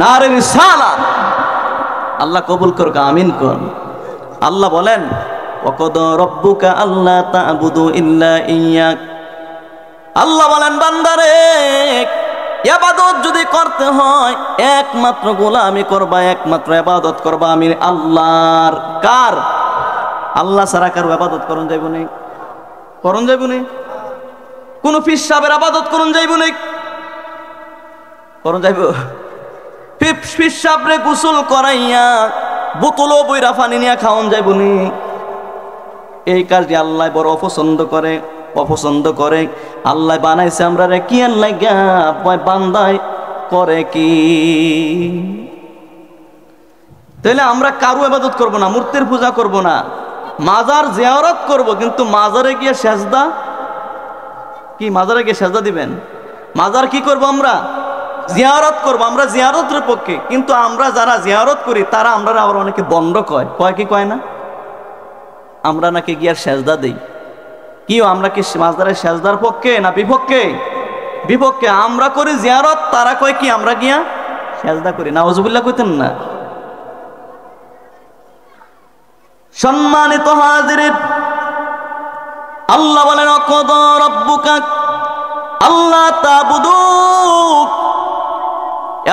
নারে রিসালাত। আল্লাহ কবুল করুক, আমিন কোন। আল্লাহ বলেন, ওয়াকাদা রাব্বুকা আল্লা তা'বুদু ইল্লা ইয়্যাক। আল্লাহ বলেন, বান্দারে ইবাদত যদি করতে হয় একমাত্র গোলামি করবা, একমাত্র ইবাদত করবা আমি আল্লাহর। কার? আল্লাহ ছাড়া কারো ইবাদত করন যাইব না, করন যাইব না। কোন পীর সাহেবের ইবাদত করন যাইব না, করন যাইব? পীর সাহেবরে গোসল করাইয়া বোতল বইরা পানি নিয়ে খাওয়ান যাইব না। এই কাজটি আল্লাহ বড় অপছন্দ করে, অপছন্দ করে। আল্লাহ বানাইছে আমরা রে কি আল্লাহ বান্দায় করে কি? তাহলে আমরা কারো ইবাদত করব না, মূর্তির পূজা করব না, মাজার জিয়ারত করব, কিন্তু মাজারে গিয়ে সেজদা কি? মাজারে গিয়ে সেজদা দিবেন? মাজার কি করব? আমরা জিয়ারত করব। আমরা জিয়ারতের পক্ষে, কিন্তু আমরা যারা জিয়ারত করি তারা আমরা আবার অনেকে বন্ড কয়, কয় কি কয় না? আমরা নাকি গিয়ে সেজদা দেই। কি আমরা কি মাজারের সেজদার পক্ষে না বিপক্ষে? বিপক্ষে। আমরা করি জিয়ারত, তারা কয় কি আমরা গিয়া সেজদা করি। নাউজুবিল্লাহ কইতেন না? সম্মানিত হাজিরিন, আল্লাহ বলেন, ওয়াকাদা রাব্বুকা আল্লা তা'বুদু।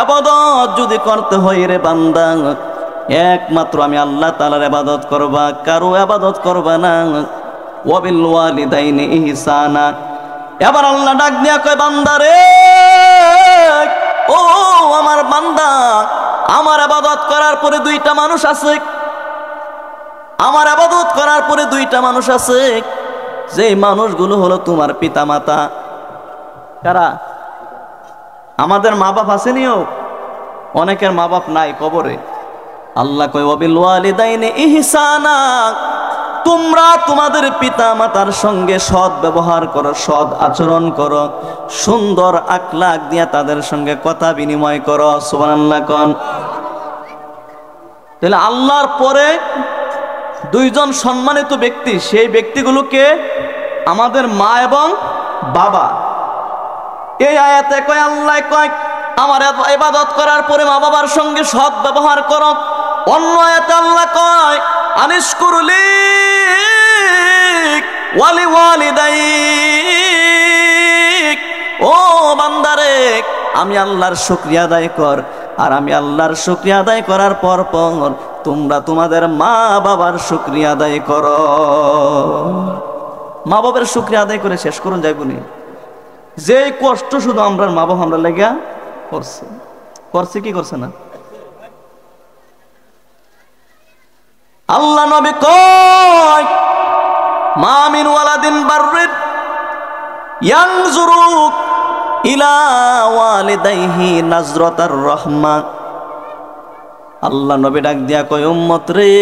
ইবাদত যদি করতে হয় রে বান্দা, একমাত্র আমি আল্লাহ তাআলার ইবাদত করবা, কারো ইবাদত করবা না। ওয়া বিল ওয়ালিদাইনি ইহসানা। এবার আল্লাহ ডাক দিয়া কয়, বান্দারে ও আমার বান্দা, আমার ইবাদত করার পরে দুইটা মানুষ আছে, আমার ইবাদত করার পরে দুইটা মানুষ আছে, যে মানুষগুলো হলো তোমার পিতা মাতা। কারা? আমাদের মা বাপ আসেনিও, অনেকের মা বাপ নাই কবরে। আল্লাহ কয়, ওয়া বিল ওয়ালিদাইনি ইহসানা। তোমরা তোমাদের পিতা মাতার সঙ্গে সৎ ব্যবহার করো, সৎ আচরণ করো, সুন্দর আখলাক দিয়া তাদের সঙ্গে কথা বিনিময় করো। সুবহানাল্লাহ কোন। তাহলে আল্লাহর পরে দুইজন সম্মানিত ব্যক্তি, সেই ব্যক্তিগুলোকে আমাদের মা এবং বাবা। এই আয়াতে কয় আল্লাহ কয় আমার ইবাদত করার পরে মা বাবার সঙ্গে সৎ ব্যবহার করো। অন্য আয়াতে আল্লাহ কয় আনিশকুরলি ওয়ালি ওয়ালিদাইক, ও বান্দারে আমি আল্লাহর শুকরিয়া আদায় কর। আর আমি আল্লাহর শুকরিয়া আদায় করার পর পর তোমরা তোমাদের মা বাবার শুকরিয়া আদায় করো। মা বাবার শুকরিয়া আদায় করে শেষ করুন যাইবনি। যে কষ্ট শুধু আমরা মা বাবা আমরা লেগা করছে কি করছে না? আল্লাহ নবী কয় মা মিন ওয়ালাদিন বাররিন ইয়ানজুরু ইলা ওয়ালিদাইহি নাজরাতার রাহমা। আল্লাহ নবী ডাক দিয়া কয় উম্মত রে,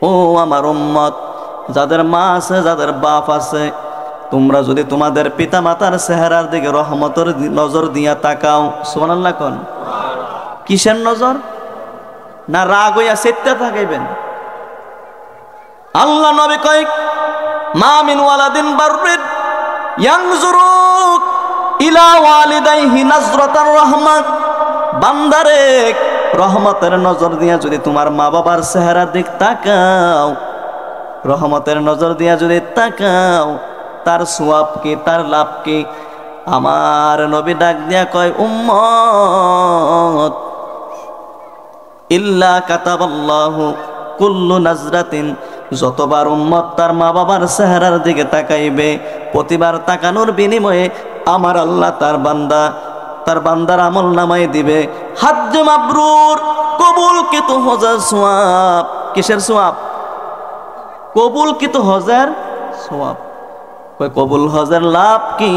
ও আমার উম্মত, যাদের মা আছে যাদের বাপ আছে, তোমরা যদি তোমাদের পিতা মাতার চেহারার দিকে রহমতের নজর দিয়া তাকাও, সুবহানাল্লাহ কোন, কিসের নজর? না রাগ হইয়া সেটটা থাকাইবেন? আল্লাহ নবী কয় মা মিন ওয়ালাদিন বাররিন ইয়ানজুরু ইলা ওয়ালিদাইহি নাজরাতার রাহমাত। বান্দারে রহমতের নজর দিয়া যদি তোমার মা বাবার চেহারার দিক তাকাও, রহমতের নজর দিয়া যদি তাকাও, তার সওয়াব কি, তার লাভ কি? আমার নবী ডাক দিয়া কয় উম্মত ইল্লা কাতাবাল্লাহু কুল্লু নাজরাতিন, যতবার উম্মত তার মা বাবার চেহারার দিকে তাকাইবে, প্রতিবার তাকানোর বিনিময়ে আমার আল্লাহ তার বান্দার আমল নামাই দিবে হজ্জ মাবরুর, কবুলকৃত হজের সওয়াব। কিসের সওয়াব? কবুলকৃত হজের সওয়াব। কয় কবুল হজের লাভ কি?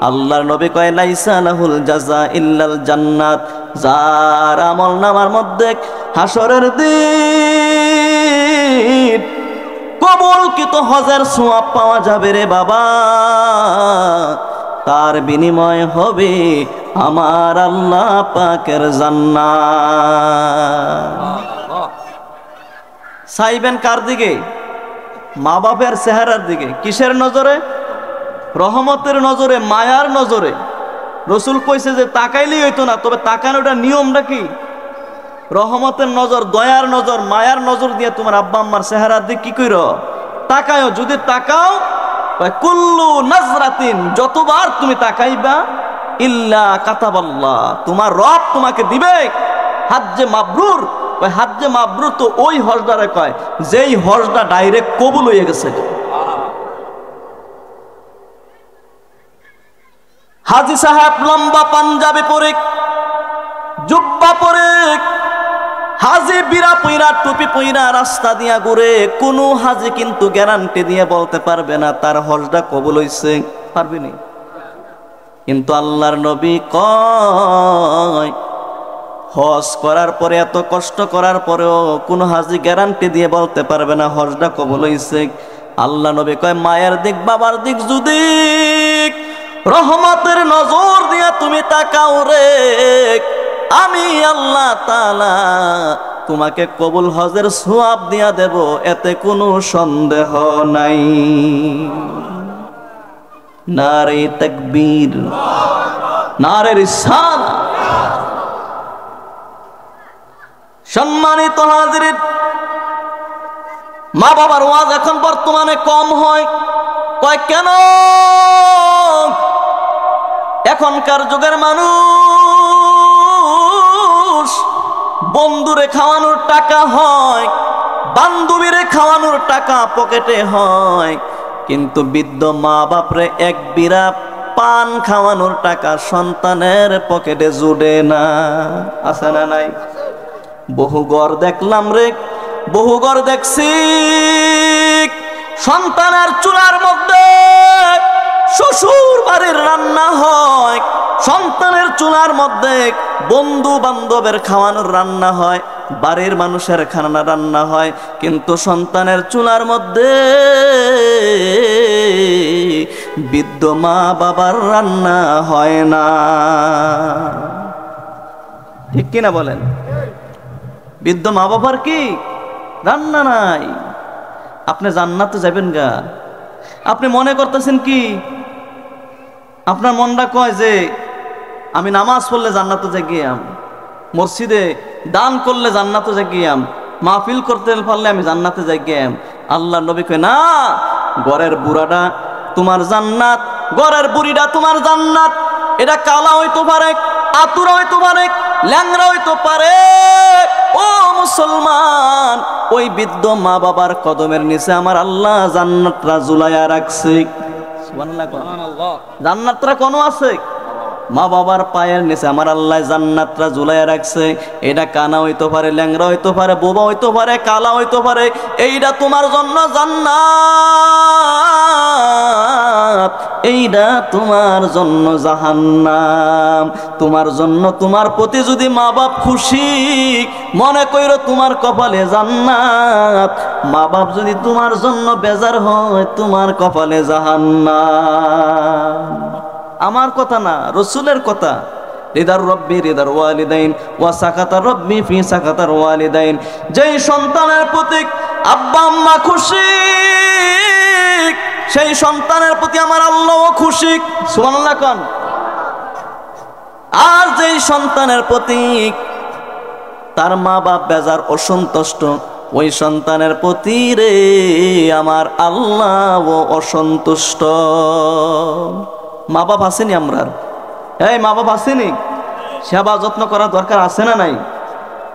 আল্লাহর নবী কয় লাইসা লাহুল জাযা ইল্লাল জান্নাত। যার আমল নামার মধ্যে হাসরের দিন কবুলকৃত হজের সওয়াব পাওয়া যাবে রে বাবা, তার বিনিময় হবে আমার আল্লাহ পাকের জান্নাত। চাইবেন কার দিকে? মা বাপের চেহারার দিকে। কিসের নজরে? রহমতের নজরে, মায়ার নজরে। রসুল কইছে যে তাকাইলেই হইতো না, তবে তাকানোটা নিয়মটা কি? রহমতের নজর, দয়ার নজর, মায়ার নজর দিয়ে তোমার আব্বা আম্মার চেহারার দিকে কি কইর? তাকায়ও। যদি তাকাও কুল্লু নাজরাতিন, যতবার তুমি তাকাইবা ইল্লা কাতাবাল্লাহ, তোমার রব তোমাকে দিবে হজ্জে মাবরুর। হজ্জে মাবরুর তো ওই হজদারে কয় যেই হজটা ডাইরেক্ট কবুল হয়ে গেছে। হাজি সাহেব লম্বা পাঞ্জাবি পরে, জুব্বা পরে, হাজি বিরা পইরা, টুপি পইরা রাস্তা দিয়া ঘুরে, কোনো হাজি কিন্তু গ্যারান্টি দিয়ে বলতে পারবে না তার হজটা কবুল হইছে, পারবে না। কিন্তু আল্লাহর নবী কয় হজ করার পরে, এত কষ্ট করার পরেও কোনো হাজি গ্যারান্টি দিয়ে বলতে পারবে না হজটা কবুল হইছে। আল্লাহ নবী কয় মায়ের দিক বাবার দিক যদি রহমতের নজর দিয়া তুমি তাকাও রে, আমি আল্লাহ তাআলা তোমাকে কবুল হজের সওয়াব দিয়া দেব, এতে কোনো সন্দেহ নাই। নারে তাকবীর, নারে রিসালাত। সম্মানিত হাজিরিন, মা বাবার ওয়াজ এখন বর্তমানে কম হয়। কয় কেন? এখনকার যুগের মানুষ বন্ধুরে খাওয়ানোর টাকা হয়, বান্ধবীরে খাওয়ানোর টাকা পকেটে হয়, কিন্তু বৃদ্ধ মা বাপরে এক বিরা পান খাওয়ানোর টাকা সন্তানের পকেটে জুড়ে না। আছে না নাই? বহু ঘর দেখলাম রে, বহু ঘর দেখছি সন্তানের চুলার মধ্যে শ্বশুর বাড়ির রান্না হয়, সন্তানের চুলার মধ্যে বন্ধু বান্ধবের খাওয়ানোর রান্না হয়, বাড়ির মানুষের খানা রান্না হয়, কিন্তু সন্তানের চুলার মধ্যে বৃদ্ধ মা বাবার রান্না হয় না। ঠিক কিনা বলেন? বৃদ্ধ মা বাবার কি রান্না নাই। আপনি জান্নাতে যাবেন গা, আপনি মনে করতেছেন কি আপনার মনটা কয় যে আমি নামাজ পড়লে জান্নাতে যাই গিয়াম, মসজিদে দান করলে জান্নাতে যাই গিয়াম, মাহফিল করতে পারলে আমি জান্নাতে যাই গিয়াম। আল্লাহ নবী কয় না, ঘরের বুড়াটা তোমার জান্নাত, ঘরের বুড়িটা তোমার জান্নাত। এটা কালা হইতে পারে, আতুরা হইতে পারে, ল্যাংরা হইতে পারে। ও মুসলমান, ওই বৃদ্ধ মা বাবার কদমের নিচে আমার আল্লাহ জান্নাতরা ঝুলাইয়া রাখছে। সুবহানাল্লাহ। জান্নাতরা কোন আছে? মা বাবার পায়ের নিচে আমার আল্লাহ জান্নাতরা ঝুলাইয়া রাখছে। এটা কানা হইতে পারে, ল্যাংরা হইতে পারে, বোবা হইতে পারে, কালা হইতে পারে। এইটা তোমার জন্য জান্নাত, এইটা তোমার জন্য জাহান্নাম। তোমার জন্য, তোমার প্রতি যদি মা বাপ খুশি, মনে কইরো তোমার কপালে জান্নাত। মা বাপ যদি তোমার জন্য বেজার হয়, তোমার কপালে জাহান্নাম। আমার কথা না, রসুলের কথা। রিদার রব্বি রিদার ওয়ালিদাইন ওয়া সাকাতা রব্বি ফি সাকাতার ওয়ালিদাইন। যেই সন্তানের প্রতি আব্বা আম্মা খুশি, সেই সন্তানের প্রতি আমার আল্লাহও খুশি। সুবহানাল্লাহ কোন। আর যেই সন্তানের প্রতি তার মা বাপ বেজার, অসন্তুষ্ট, ওই সন্তানের প্রতি রে আমার আল্লাহও অসন্তুষ্ট। মা বাপ আসেনি আমরার? এই মা বাপ আসেনি? সেবা যত্ন করার দরকার আছে না নাই?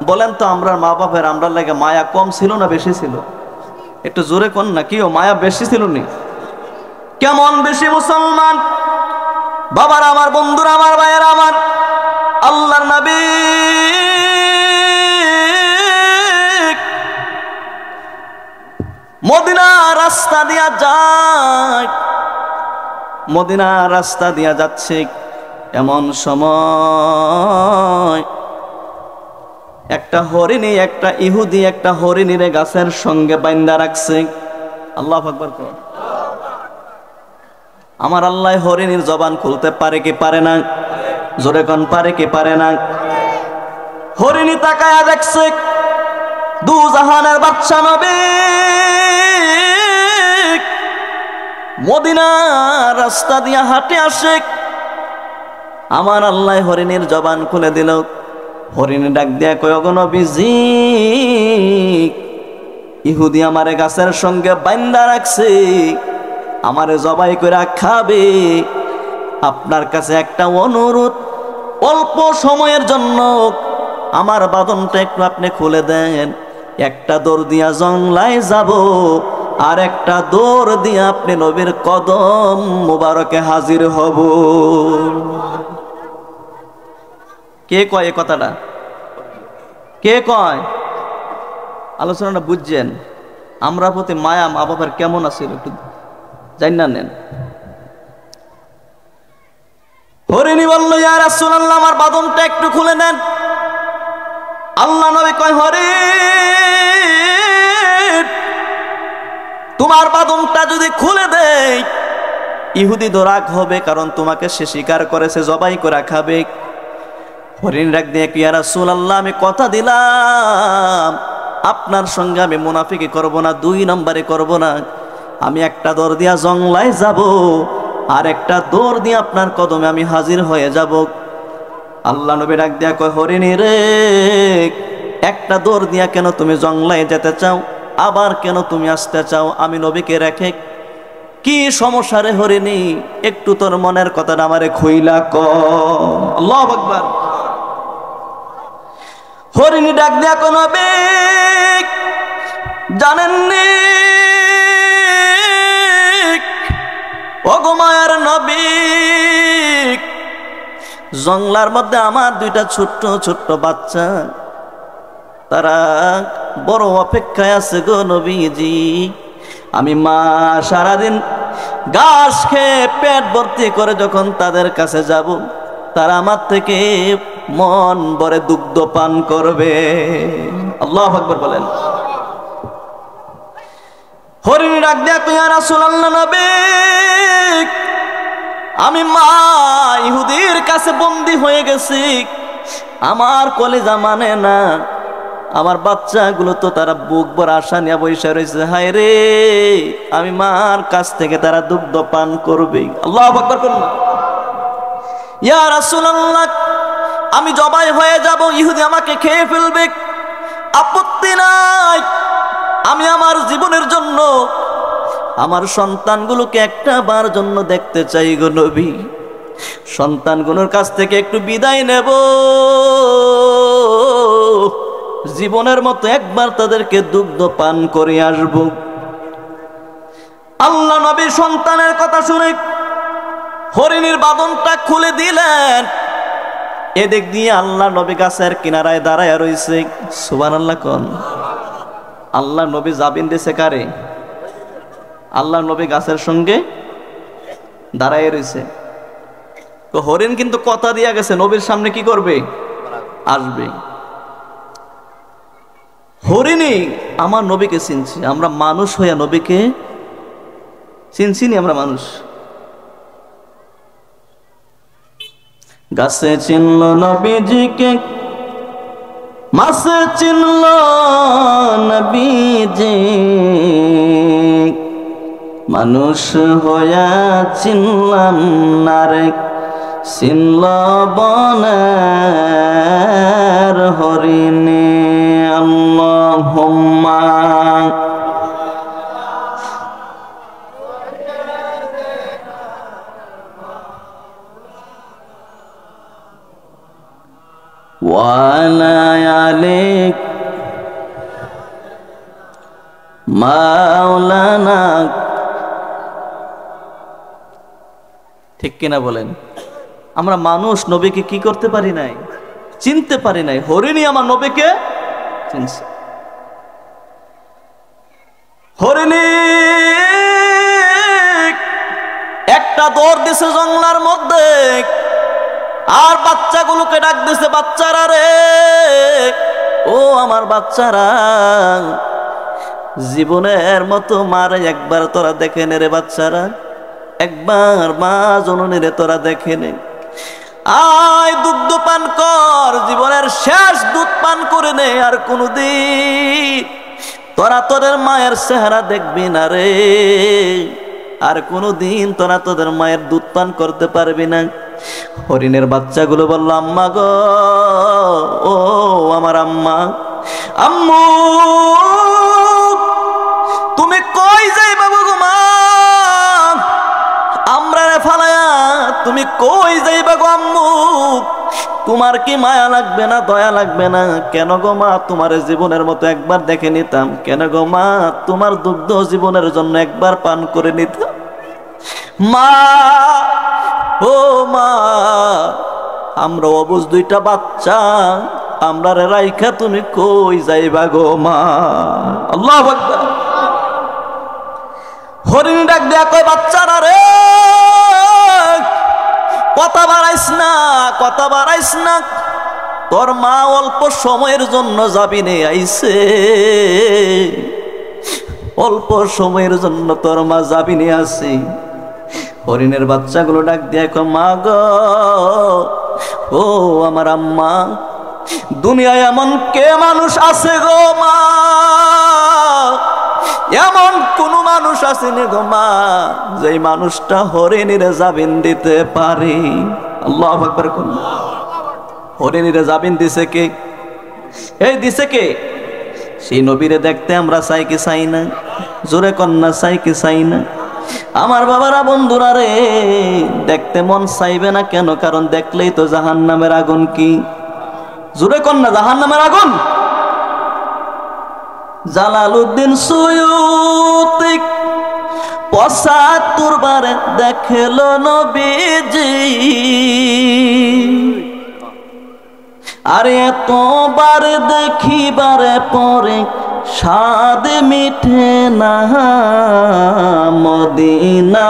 বলেন তো, আমরার মা বাপের আমরার লাগে মায়া কম ছিল না বেশি ছিল? একটু জোরে কোন না, কি ও মায়া বেশি ছিল নি? কেমন বেশি মুসলমান? বাবার আমার, বন্ধুরা আমার, ভাইয়ের আমার, আল্লাহর নবী মদিনা রাস্তা দিয়া যায়, মদিনা রাস্তা দিয়া যাচ্ছে। এমন সময় একটা হরিণী, একটা ইহুদি একটা হরিণীরে গাছের সঙ্গে বাইন্দা রাখছে। আল্লাহু আকবার। আমার আল্লাহ হরিণীর জবান খুলতে পারে কি পারে না? জোরে কোন, পারে কি পারে না? হরিণী তাকায়া দেখছে দু জাহানের বাদশা নবী মদিনা রাস্তা দিয়া হাঁটে আসে। আমার আল্লাহ হরিণীর জবান খুলে দিল। হরিণী ডাক দিয়া কয়, ওগো নবীজি, ইহুদি আমারে গাছের সঙ্গে বাইন্দা রাখছে, আমারে জবাই করে খাবে। আপনার কাছে একটা অনুরোধ, অল্প সময়ের জন্য আমার বাঁধনটা একটু আপনি খুলে দেন। একটা দৌড় দিয়া জংলায় যাব, আর একটা দৌড় দিয়ে আপনি নবীর কদম মুবারকে হাজির হব। কে কয় এ কথাটা? কে কয়? আলোচনাটা বুঝছেন? আমরা প্রতি মায়া মা বাবার কেমন আছে একটু জানা নেন। হরিণী বলল, ইয়া রাসূলুল্লাহ, আমার বাঁধনটা একটু খুলে দেন। আল্লাহ নবী কয়, হরিণ, তোমার বাঁধনটা যদি খুলে দেয়, ইহুদি তো রাগ হবে, কারণ তোমাকে সে স্বীকার করেছে, জবাই করে খাবে। হরিণ রাগ দিয়ে, ইয়া রাসূলুল্লাহ, আমি কথা দিলাম আপনার সঙ্গে আমি মুনাফিকি করব না, 2 নম্বরে করব না। আমি একটা দৌড় দিয়া জংলায় যাব, আর একটা দৌড় দিয়ে আপনার কদমে আমি হাজির হয়ে যাব। আল্লাহ নবী ডাক দিয়া কয়, হরিণী রে, একটা দৌড় দিয়া কেন তুমি জংলায় যেতে চাও, আবার কেন তুমি আসতে চাও? আমি নবীকে রেখে কি সমস্যা রে হরিণী? একটু তোর মনের কথাটা আমারে খুইলা কও। আল্লাহু আকবার। হরিণী ডাক দিয়া কয়, নবী জানেননি, ওগো মায়ার নবী, জংলার মধ্যে আমার 2টা ছোট্ট ছোট্ট বাচ্চা, তারা বড় অপেক্ষায় আছে গো নবীজি। আমি মা সারাদিন ঘাস খেয়ে পেট ভর্তি করে যখন তাদের কাছে যাব, তারা আমার থেকে মন ভরে দুগ্ধ পান করবে। আল্লাহু আকবার বলেন। হরিণী ডাক দিয়া কয়, ইয়া রাসূলুল্লাহ, নবী, আমি মা ইহুদির কাছে বন্দী হয়ে গেছি, আমার কলিজা মানে না, আমার বাচ্চাগুলো তো তারা বুক ভরা আশা নিয়ে বসে রয়েছে। হায় রে, আমি মার কাছ থেকে তারা দুগ্ধ পান করবে। আল্লাহু আকবার করুন। ইয়া রাসূলুল্লাহ, আমি জবাই হয়ে যাব, ইহুদি আমাকে খেয়ে ফেলবে, আপত্তি নাই, আমি আমার জীবনের জন্য আমার সন্তানগুলোকে একটা বার জন্য দেখতে চাই গো নবী। সন্তানগুলোর কাছ থেকে একটু বিদায় নেব, জীবনের মতো একবার তাদেরকে দুগ্ধ পান করে আসব। আল্লাহ নবী সন্তানের কথা শুনে হরিণীর বাঁধনটা খুলে দিলেন। এদিক দিয়ে আল্লাহ নবী গাছের কিনারায় দাঁড়ায় রইছে। সুবহানাল্লাহ কোন। আল্লাহ নবী জাবিন দিছে কারে? আল্লাহ নবী গাছের সঙ্গে দাঁড়ায় রইছে। তো হরিণ কিন্তু কথা দিয়া গেছে নবীর সামনে কি করবে? আসবে। হরিণী আমার নবীকে চিনছি, আমরা মানুষ হইয়া নবীকে চিনছি নি? আমরা মানুষ। গাছে চিনল নবীজিকে, মাছে চিনল নবীজি, মানুষ হইয়া চিনলাম না রে, চিনল বনের হরিণী। আল্লাহুম্মা ওয়ালা আলাইক মাওলানা। ঠিক কিনা বলেন? আমরা মানুষ নবীকে কি করতে পারি নাই? চিনতে পারি নাই। হরিণী আমার নবীকে চিনছে। হরিণী একটা দৌড় দিছে জঙ্গলার মধ্যে, আর বাচ্চাগুলোকে ডাক দিছে, বাচ্চারা রে, ও আমার বাচ্চারা, জীবনের মতো মারে একবার তোরা দেখে নে রে বাচ্চারা, একবার মা জননীরে তোরা দেখে নে, আয় দুগ্ধ পান কর, জীবনের শেষ দুধ পান করে নে, আর কোনদিন তোরা তোদের মায়ের চেহারা দেখবি না রে, আর কোনদিন তোরা তোদের মায়ের দুধ পান করতে পারবি না। হরিণের বাচ্চাগুলো বলল, আম্মা গো, ও আমার আম্মা, আম্মু তুমি কই যাইবা গো মা, আমরা রে ফালায়া তুমি কই যাইবা গো আম্মু, তোমার কি মায়া লাগবে না, দয়া লাগবে না? কেন গো মা, তোমার জীবনের মতো একবার দেখে নিতাম, কেন গো মা, তোমার দুগ্ধ জীবনের জন্য একবার পান করে নিতাম। মা, ও মা, আমরা অবুঝ দুইটা বাচ্চা, আমরা রে রাইখা তুমি কই যাইবা গো মা। আল্লাহু আকবার। হরিণ ডাক দেয়া কই, বাচ্চারা রে, কথা বাড়াইস না, কথা বাড়াইস না, তোর মা অল্প সময়ের জন্য যাবি নে আইছে, অল্প সময়ের জন্য তোর মা যাবি নে আসি। হরিণের বাচ্চাগুলো ডাক দিয়ে কয়, মা গো, ও আমার আম্মা, দুনিয়ায় এমন কে মানুষ আছে গো মা, এমন কোন মানুষ আসেনি গো মা, যেই মানুষটা হরিণীরে জাবিন দিতে পারে। আল্লাহু আকবার। হরিণীরে জাবিন দিছে কে? এই দিছে কে? সেই নবীরে দেখতে আমরা চাই কি চাই না? জোরে কন্যা চাই কি চাই না? আমার বাবারা, বন্ধুরা রে, দেখতে মন চাইবে না কেন? কারণ দেখলেই তো জাহান্নামের আগুন। কি জোরে কন্যা? জাহান্নামের আগুন। জালালউদ্দিন সুয়ুতি ৭৫ বারে দেখল নবীজি, আর এতবার দেখিবারে পরে স্বাদ মিঠে না, মদিনা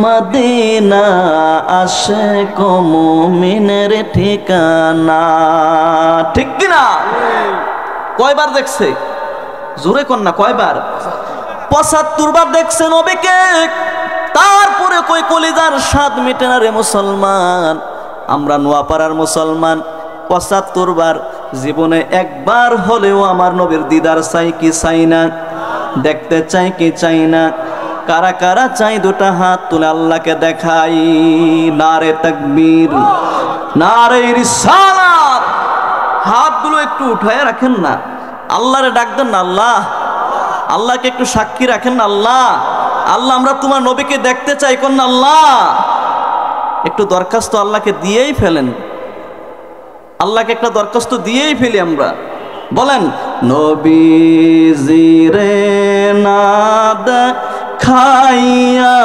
মদিনা আশিক মুমিনের ঠিকানা। ঠিক কিনা? কয়বার দেখছে? জোরে কন্যা, কয়বার? ৭৫ বার দেখছে নবীকে। তারপরে কই কলিজার স্বাদ মিটে না রে মুসলমান। আমরা নোয়াপাড়ার মুসলমান, ৭৫ বার জীবনে একবার হলেও আমার নবীর দিদার চাই কি চাই না? দেখতে চাই কি চাই না? কারা কারা চাই দুটা হাত তুলে আল্লাহকে দেখাই। নারে তাকবীর, নারে রিসালাত। হাতগুলো একটু উঠায় রাখেন না, আল্লাহরে ডাক দেন না। আল্লাহ, আল্লাহকে একটু সাক্ষী রাখেন না। আল্লাহ, আল্লাহ আমরা তোমার নবীকে দেখতে চাই কোন। আল্লাহ একটু দরখাস্ত আল্লাহকে দিয়েই ফেলেন, আল্লাহকে একটা দরখাস্ত দিয়েই ফেলি আমরা। বলেন, নবীজিরে না দেখাইয়া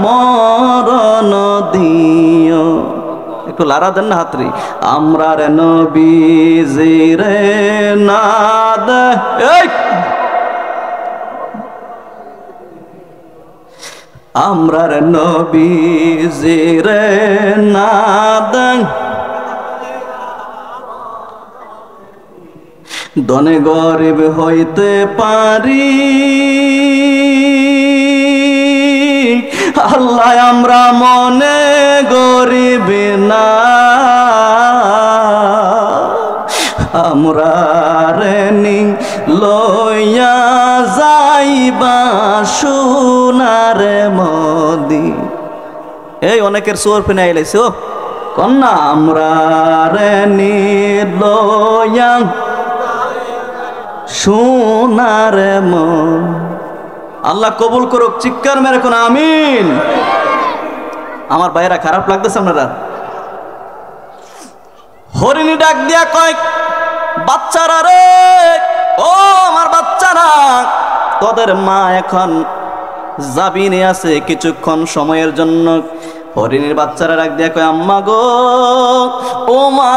মরণ দিও। একটু লারা দেন না হাতরি। আমরা রে নবীজিরে না দে, আমরা রে নবীজিরে না দেন দনে গরিব হইতে পারি। আল্লাহ আমরা মনে গরিব না, আমরা রেনি লইয়া যাইবা সোনার মদি। এই অনেকের সোর ফেনে আইলাইছে ও কন্যা। আমরা রেনি লইয়া সোনার মন। আল্লাহ কবুল করুক, চিৎকার মেরে কোন আমিন। আমার ভাইয়েরা খারাপ লাগতেছে আপনারা? হরিণী ডাক দিয়া কয়, বাচ্চারা রে, ও আমার বাচ্চারা, তোদের মা এখন জাবিনে আছে কিছুক্ষণ সময়ের জন্য। হরিণীর বাচ্চারা ডাক দিয়া কয়, আম্মা গো, ও মা,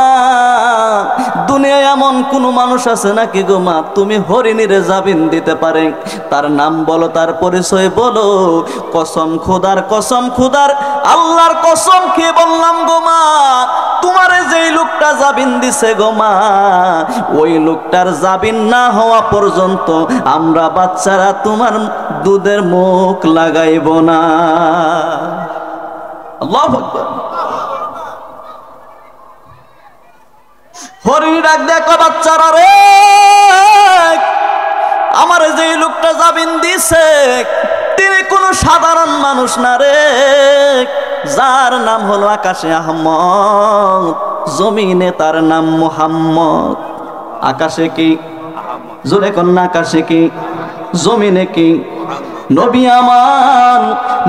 দুনিয়ায় এমন কোন মানুষ আছে নাকি গো মা তুমি হরিণীর জাবিন দিতে পারে? তার নাম বলো, তার পরিচয় বলো। কসম খুদার, কসম খুদার, আল্লাহর কসম খেয়ে বললাম গো মা, তোমারে যেই লোকটা জাবিন দিছে গো মা, ওই লোকটার জাবিন না হওয়া পর্যন্ত আমরা বাচ্চারা তোমার দুধের মুখ লাগাইব না। আল্লাহু আকবার। হরিণী ডাক দেখো, বাচ্চারা রে, আমার যে লোকটা জামিন দিছে তিনি কোনো সাধারণ মানুষ না রে, যার নাম হলো আকাশে আহমদ, জমিনে তার নাম মুহাম্মদ। আকাশে কি? জোরে কন্যা, আকাশে কি? জমিনে কি? নবী আমার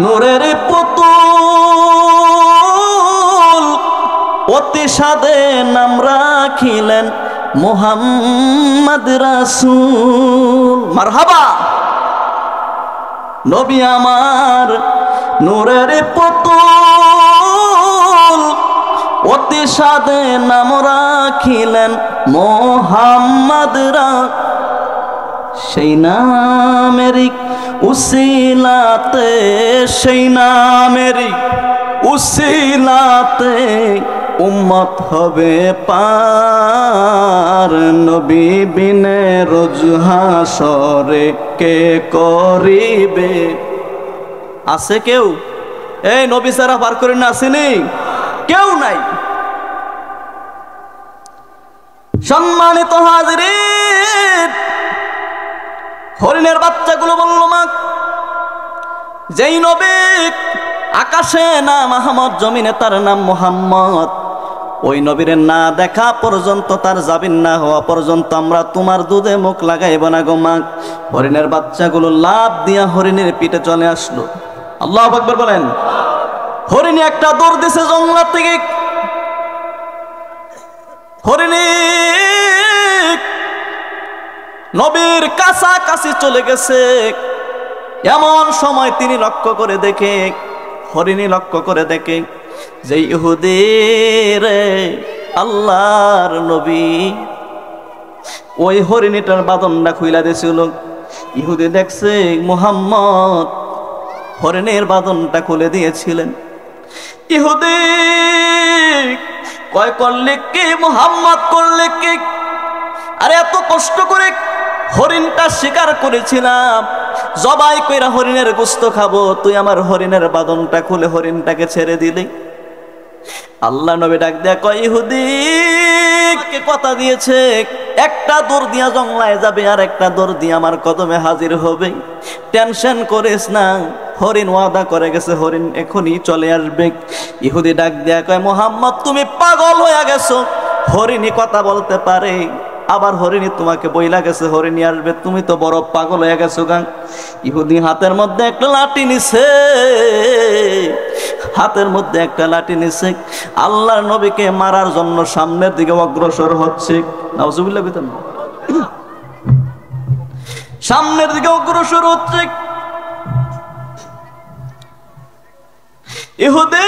নূরের পুতুল, অতি সাদে নাম রাখিলেন মুহাম্মদ রাসূল। মারহাবা। নবী আমার নূরের পুতুল, অতি সাদে নাম রাখিলেন মুহাম্মদ রাসূল। সেই নামেরই উসিলাতে, সেই নামেরই উসিলাতে উম্মত হবে পার। নবী বিনে রোজ হাসরে কে করিবে? আছে কেউ? এই নবী সারা পার করে না, আসেনি কেউ নাই। সম্মানিত হাজিরিন, হরিণের বাচ্চাগুলো বলল, মা, যেই নবী আকাশে নাম আহমদ, জমিনে তার নাম মুহাম্মদ, ওই নবীর না দেখা পর্যন্ত, তার জাবিন না হওয়া পর্যন্ত আমরা তোমার দুধে মুখ লাগাইব না গো মা। হরিণের বাচ্চাগুলো লাভ দিয়া হরিণের পিঠে চলে আসলো। আল্লাহু আকবার বলেন। হরিণী একটা দৌড় দিছে জঙ্গল থেকে। হরিণী নবীর কাছাকাছি চলে গেছে। এমন সময় তিনি লক্ষ্য করে দেখে, হরিণী লক্ষ্য করে দেখে যে ইহুদীর আল্লাহর নবী ওই হরিণীটার বাঁধনটা খুইলা দিয়েছিল। ইহুদি দেখছে মুহাম্মদ হরিণের বাঁধনটা খুলে দিয়েছিলেন। ইহুদি কয়, করলে কি মুহাম্মদ, করলে কি? আরে এত কষ্ট করে হরিণটা শিকার করেছিলাম, জবাই কইরা হরিণের গোশত খাবো, তুই আমার হরিণের বাঁধনটা খুলে হরিণটাকে ছেড়ে দিলি। আল্লাহ নবী ডাক দেয়া কয়, ইহুদি কে কথা দিয়েছে একটা দৌড় দিয়া জংলায় যাবে আর একটা দৌড় দিয়ে আমার কদমে হাজির হবে। টেনশন করিস না, হরিণ ওয়াদা করে গেছে, হরিণ এখনই চলে আসবে। ইহুদি ডাক দেয়া কয়, মুহাম্মদ তুমি পাগল হয়ে গেছো, হরিণী কথা বলতে পারে, আবার হরিণী তোমাকে বইলা গেছে হরিণী আসবে, তুমি তো বড় পাগল হয়ে গেছো গা। ইহুদি হাতের মধ্যে একটা লাঠি নিছে, হাতের মধ্যে একটা লাঠি নিছে, আল্লাহর নবীকে মারার জন্য সামনের দিকে অগ্রসর হচ্ছে। নাউজুবিল্লাহ, সামনের দিকে অগ্রসর হচ্ছে। ইহুদি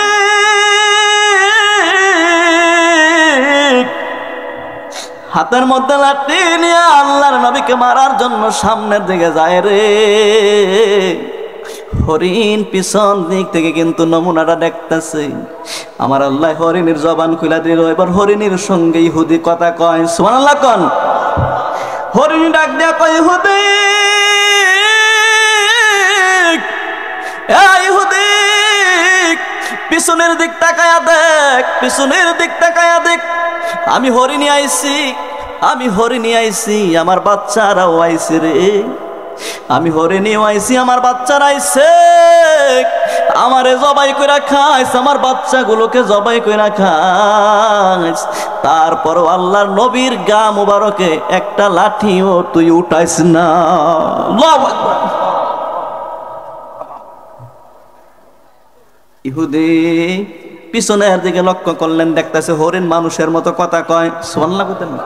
হাতের মধ্যে লাঠি নিয়ে আল্লাহর নবীকে মারার জন্য সামনের দিকে যায় রে। হরিণ পিছন দিক থেকে কিন্তু নমুনাটা দেখতেছে। আমার আল্লাহ হরিণের জবান খুলে দিল, এবার হরিণের সঙ্গে ইহুদি কথা কয়, সুবহানাল্লাহ কোন। হরিণ ডাক দেয়া কয়, ইহুদি ইহুদি পিছনের দিক তাকায়া দেখ, পিছনের দিক তাকায়া দেখ, আমি হরিণী আইছি, আমি হরিণী আইছি, আমার বাচ্চারাও আইছে রে, আমি হরিণীও আইছি, আমার বাচ্চারা আইছে, আমারে জবাই কইরা খাইছ, আমার বাচ্চাগুলোকে জবাই কইরা খাইছ, তারপরও আল্লাহর নবীর গা মুবারকে একটা লাঠিও তুই উঠাইস না। আল্লাহু আকবার। ইহুদি পিছনের দিকে লক্ষ্য করলেন, দেখতেছে হরিণ মানুষের মতো কথা কয়, সুবহানাল্লাহ কইতেন না।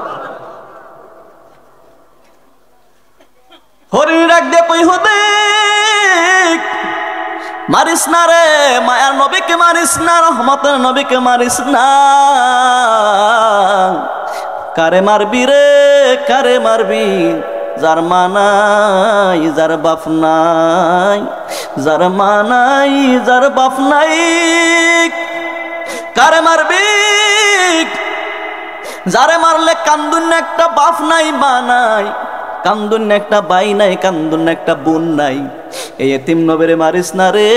হরিণ ডাক দিয়ে কই, ইহুদি মারিস না রে, মায়ার নবীকে মারিস না, রহমতের নবীকে মারিস না। কারে মারবি রে, কারে মারবি? যার মা নাই, যার বাপ নাই, যার মা নাই, যার বাপ নাই, কারে মারবি? যারে মারলে কান্দুন একটা বাপ নাই, মা নাই, কান্দুন একটা ভাই নাই, কান্দুন একটা বোন নাই, এই এতিম নবীরে মারিস না রে।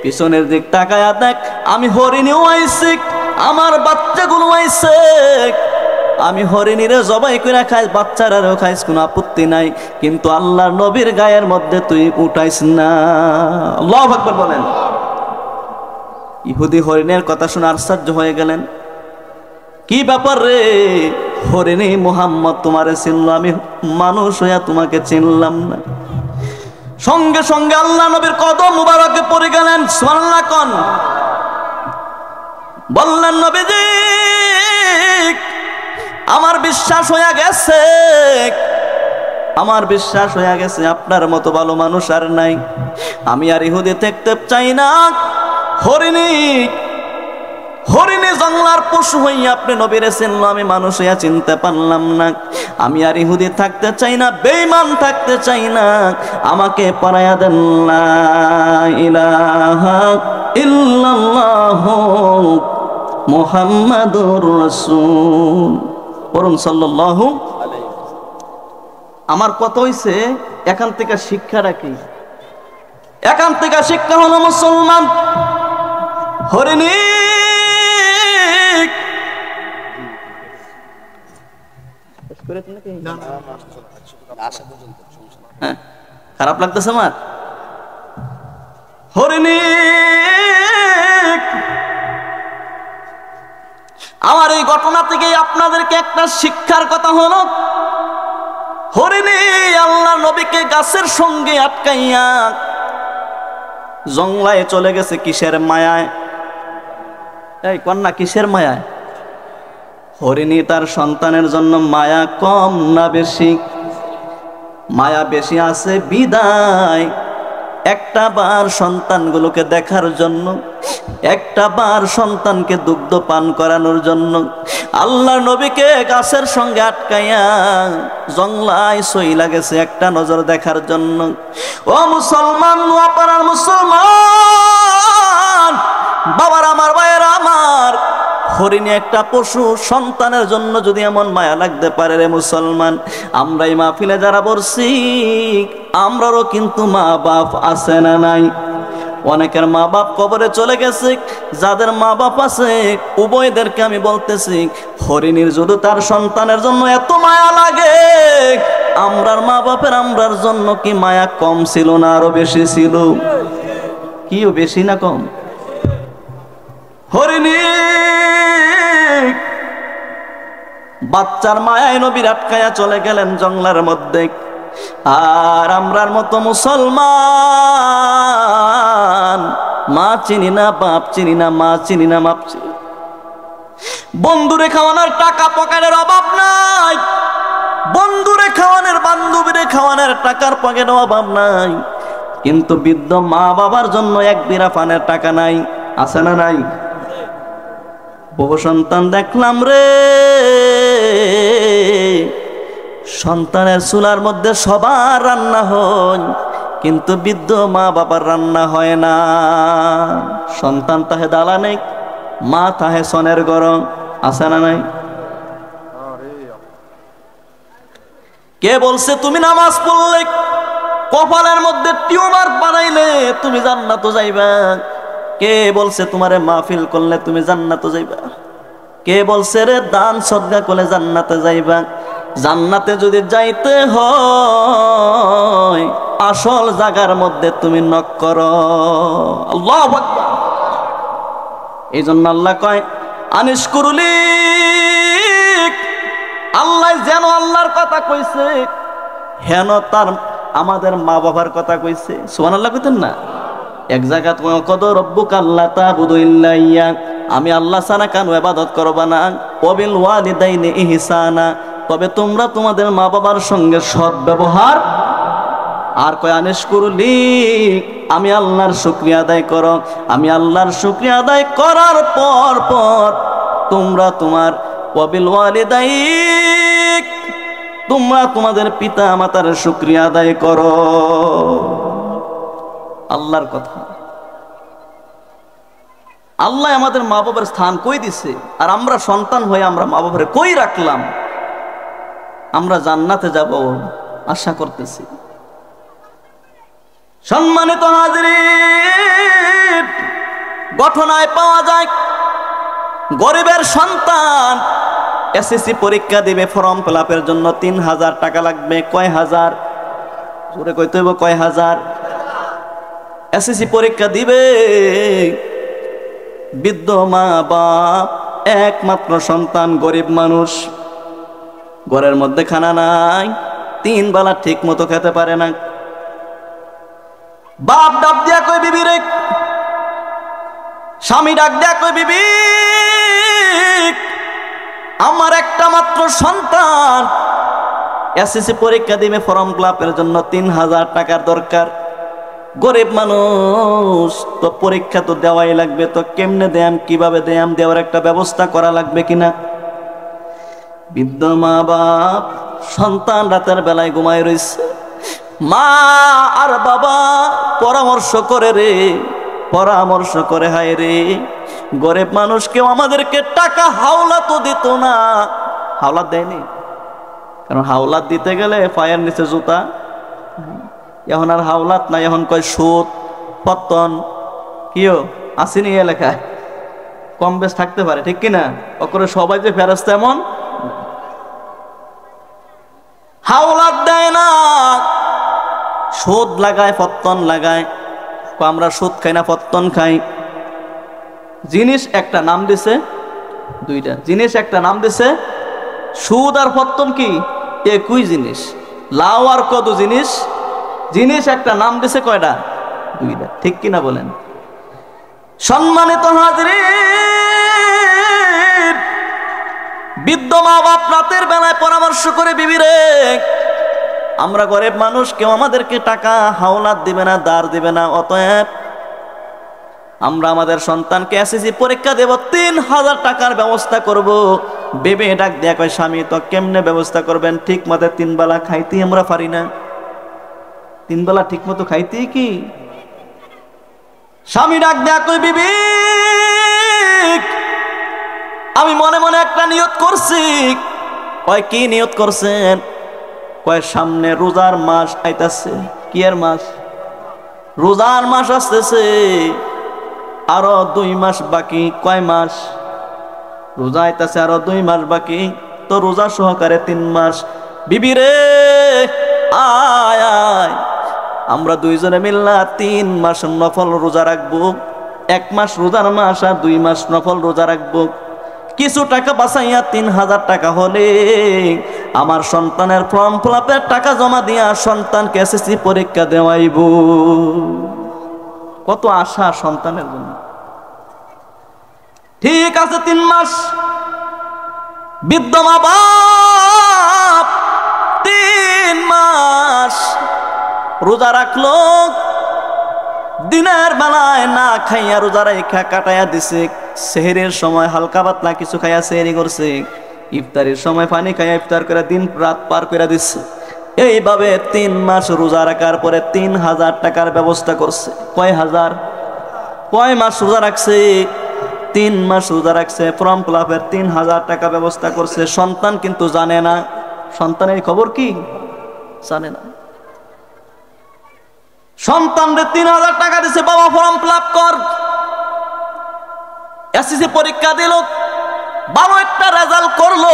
পিছনের দিক তাকায়া দেখ, আমি হরিণীও আইছি, আমার বাচ্চাগুলো আইছে, আমি হরিণীরে জবাই করে খাইস, বাচ্চারাও খাইস, কোনো আপত্তি নাই, কিন্তু আল্লাহর নবীর গায়ের মধ্যে তুই উঠাইস না। আল্লাহু আকবার বলেন। ইহুদি হরিণের কথা শুনে আশ্চর্য হয়ে গেলেন, কি ব্যাপার রে হরিণী, মুহাম্মদ তোমারে চিনল, আমি মানুষ হইয়া তোমাকে চিনলাম না। সঙ্গে সঙ্গে আল্লাহ নবীর কদম মুবারকে পড়ে গেলেন, সুবহানাল্লাহ কোন। বললেন, নবীজি আমার বিশ্বাস হইয়া গেছে, আমার বিশ্বাস হইয়া গেছে, আপনার মতো ভালো মানুষ আর নাই, আমি আর ইহুদি থাকতে চাই না। হরিণী, হরিণী জঙ্গলার পশু হইয়া আপনি নবীরে চিনল, আমি মানুষ হইয়া চিনতে পারলাম না, আমি আর ইহুদি থাকতে চাই না, বেঈমান থাকতে চাই না, আমাকে পরায়া দেন। লা ইলাহা ইল্লাল্লাহু মুহাম্মাদুর রাসূল, পড়ুন সাল্লাল্লাহু। আমার কথা হইছে এখান থেকে শিক্ষাটা কি? এখান থেকে শিক্ষা হলো, মুসলমান হরিণী খারাপ লাগতেছে আমার। হরিণী আমার এই ঘটনা থেকে আপনাদেরকে একটা শিক্ষার কথা হলো, হরিণী আল্লাহ নবীকে গাছের সঙ্গে আটকাইয়া জংলায় চলে গেছে কিসের মায়ায়? এই কন্যা কিসের মায়ায়? হরিণী তার সন্তানের জন্য মায়া কম না বেশি? মায়া বেশি আছে বিদায় একটা বার সন্তানগুলোকে দেখার জন্য, একটা বার সন্তানকে দুগ্ধ পান করানোর জন্য আল্লাহর নবীকে গাছের সঙ্গে আটকাইয়া জংলায় সইলা গেছে একটা নজর দেখার জন্য। ও মুসলমান, নোয়াপাড়ার মুসলমান বাবার, আমার ভাইয়েরা আমার, হরিণী একটা পশু, সন্তানের জন্য যদি এমন মায়া লাগতে পারে রে মুসলমান, আমরা এই মাহফিলে যারা বলছি আমরারও কিন্তু মা বাপ আছে না নাই? অনেকের মা বাপ কবরে চলে গেছে, যাদের মা বাপ আছে উভয়দেরকে আমি বলতেছি, হরিণীর যদি তার সন্তানের জন্য এত মায়া লাগে, আমরার মা বাপের আমরার জন্য কি মায়া কম ছিল না আরো বেশি ছিল? কিও বেশি না কম? হরিণী বাচ্চার মায়ায় নবীর আটকায়া চলে গেলেন জঙ্গলের মধ্যে। আর আমরার মতো মুসলমান মা চিনি না, বাপ চিনি না, মা চিনি না, বাপ চিনি। বন্ধুরে খাওয়ানোর টাকা পকেটের অভাব নাই, বন্ধুরে খাওয়ানোর বান্ধবীরে খাওয়ানোর টাকার পকেটের অভাব নাই, কিন্তু বৃদ্ধ মা বাবার জন্য এক বিড়া পানের টাকা নাই। আছে না নাই? বহু সন্তান দেখলাম রে, সন্তানের চুলার মধ্যে সবার রান্না হয়, কিন্তু বৃদ্ধ মা বাবার রান্না হয় না। সন্তান তাহে দালানে, মা তাহে সনের গরম। আছে না নাই? কে বলছে তুমি নামাজ পড়লে কপালের মধ্যে টিউমার বানাইলে তুমি জান্নাতে যাইবা? কে বলছে তোমারে মাহফিল করলে তুমি জান্নাতে যাইবা? কে বলছে রে দান সদকা করলে জান্নাতে যাইবা? জান্নাতে যদি যাইতে হয় আসল জায়গার মধ্যে তুমি নক করো। আল্লাহু আকবার। এই জন্য আল্লাহ কয় আনিশকুরুলি, আল্লাহ যেন আল্লাহর কথা কইছে হেন তার আমাদের মা বাবার কথা কইছে। সুবহানাল্লাহ কইতেন না? এক জায়গা কদ রব্বুকা আল্লা তা'বুদু ইল্লা ইয়্যা, আমি আল্লাহ ছাড়া কারো ইবাদত করবা না। ওয়াবিল ওয়ালিদাইনি ইহসানা, তবে তোমরা তোমাদের মা বাবার সঙ্গে সৎ ব্যবহার। আর কয় আনিশকুরুলি, আমি আল্লাহর শুকরিয়া আদায় করো। আমি আল্লাহর শুকরিয়া আদায় করার পর পর তোমরা তোমার ওয়াবিল ওয়ালিদাইক, তোমরা তোমাদের পিতা মাতার শুকরিয়া আদায় করো। আল্লাহর কথা। আল্লাহ আমাদের মা বাবার স্থান কই দিছে, আর আমরা সন্তান হয়ে আমরা মা বাবার কই রাখলাম? আমরা জান্নাতে যাব আশা করতেছি। সম্মানিত হাজিরিন, ঘটনায় পাওয়া যায় গরিবের সন্তান এসএসসি পরীক্ষা দিবে, ফর্ম ফিল আপের জন্য 3000 টাকা লাগবে। কয় হাজার? জোরে কইতে হইব কয় হাজার? এসএসসি পরীক্ষা দিবে, বৃদ্ধ মা বাপ, একমাত্র সন্তান, গরিব মানুষ, ঘরের মধ্যে খানা নাই, 3 বেলা ঠিক মতো খেতে পারে না। বাপ ডাক দিয়া কই বিবি রে, স্বামী ডাক দিয়া কই বিবি, আমার একটা মাত্র সন্তান এসএসসি পরীক্ষা দিবে, ফর্ম ফিল আপের জন্য 3000 টাকার দরকার। গরিব মানুষ তো পরীক্ষা তো দেওয়াই লাগবে, তো কেমনে দেয়াম, কিভাবে দেয়াম, দেওয়ার একটা ব্যবস্থা করা লাগবে কিনা। বৃদ্ধ মা বাপ, সন্তান রাতের বেলায় ঘুমায় রইছে, মা আর বাবা পরামর্শ করে রে, পরামর্শ করে, হায় রে গরিব মানুষ কেউ আমাদেরকে টাকা হাওলাত দিত না। হাওলাত দেয়নি, কারণ হাওলাত দিতে গেলে পায়ের নিচে জুতা। এখন আর হাওলাত নাই, এখন কয় সুদ, পতন, কিও আসেনি এলাকায়, কম বেশ থাকতে পারে, ঠিক কিনা? ওকরে সবাই যে ফেরস্তা এমন হাওলাত দেয় না, সুদ লাগায়, পত্তন লাগায়। আমরা সুদ খাই না পত্তন খাই? জিনিস একটা নাম দিছে, দুইটা জিনিস একটা নাম দিছে, সুদ আর পত্তন কি একই জিনিস, লাউ আর কদু জিনিস, জিনিস একটা নাম দিছে কয়টা? দুইটা, ঠিক কিনা বলেন? সম্মানিত হাজিরিন, বৃদ্ধ মা বাপ রাতের বেলায় পরামর্শ করে, বিবি রে আমরা গরিব মানুষ, কেউ আমাদেরকে টাকা হাওলাত দিবে না, দাঁড় দিবে না, অতএব আমরা আমাদের সন্তানকে এসএসসি পরীক্ষা দেব, 3000 টাকার ব্যবস্থা করব। বেবে ডাক দেয়া কয় স্বামী তো কেমনে ব্যবস্থা করবেন? ঠিক মতো 3 বেলা খাইতেই আমরা পারি না। 3 বেলা ঠিক মতো খাইতেই কি? স্বামী ডাক দেয়া কই বিবি, আমি মনে মনে একটা নিয়ত করছি। কয় কি নিয়ত করছেন? কয় সামনে রোজার মাস আইতাছে। কি এর মাস? রোজার মাস আসতেছে, আরো 2 মাস বাকি। কয় মাস? রোজা আইতাছে আরো 2 মাস বাকি, তো রোজা সহকারে 3 মাস। বিবি রে আয় আয়, আমরা দুইজনে মিল্লা 3 মাস নফল রোজা রাখবো। 1 মাস রোজার মাস আর 2 মাস নফল রোজা রাখবো। কিছু টাকা বাঁচাইয়া 3000 টাকা হলে আমার সন্তানের ফর্ম ফিলাপের টাকা জমা দিয়া সন্তানকে এসএসসি পরীক্ষা দেওয়াইব। কত আশা সন্তানের জন্য। ঠিক আছে, 3 মাস বৃদ্ধ মা বাপ 3 মাস রোজা রাখলো। দিনের বেলায় না খাইয়া রোজা রাখা কাটাইয়া দিছে। সেহরির সময় হালকা পাতলা কিছু খাইয়া সেহরি করছে, ইফতারের সময় পানি খাইয়া ইফতার করে দিন রাত পার করে দিচ্ছে। এইভাবে 3 মাস রোজা রাখার পরে 3000 টাকার ব্যবস্থা করছে। কয় হাজার? কয় মাস রোজা রাখছে? 3 মাস রোজা রাখছে। ফর্ম ফিলাপের 3000 টাকা ব্যবস্থা করছে। সন্তান কিন্তু জানে না। সন্তানের খবর কি জানে না। সন্তানরে 3000 টাকা দিছে, বাবা ফর্ম ফিলাপ কর। এসএসসি পরীক্ষা দিল, ভালো একটা রেজাল্ট করলো।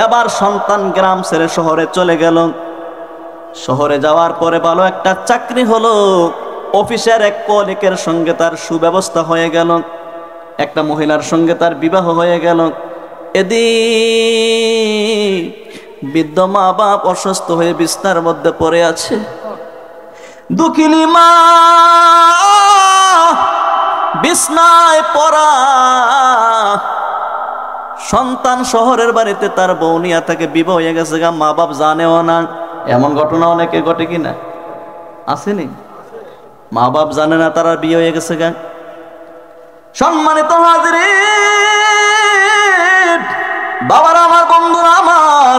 এবার সন্তান গ্রাম ছেড়ে শহরে চলে গেল। শহরে যাওয়ার পরে ভালো একটা চাকরি হলো। অফিসের এক কলিগের সঙ্গে তার সুব্যবস্থা হয়ে গেল। একটা মহিলার সঙ্গে তার বিবাহ হয়ে গেল। এদিন বৃদ্ধ মা বাপ অসুস্থ হয়ে বিছানার মধ্যে পড়ে আছে। দুঃখিনী মা বিছনায় পড়া, সন্তান শহরের বাড়িতে তার বউ নিয়া তাকে বিবাহ হয়ে গেছে গা, মা বাপ জানেও না। এমন ঘটনা অনেকে ঘটে কিনা আসেনি? মা বাপ জানে না তারা বিয়ে হয়ে গেছে গা। সম্মানিত হাজিরিন, বাবারা আমার, বন্ধুরা আমার,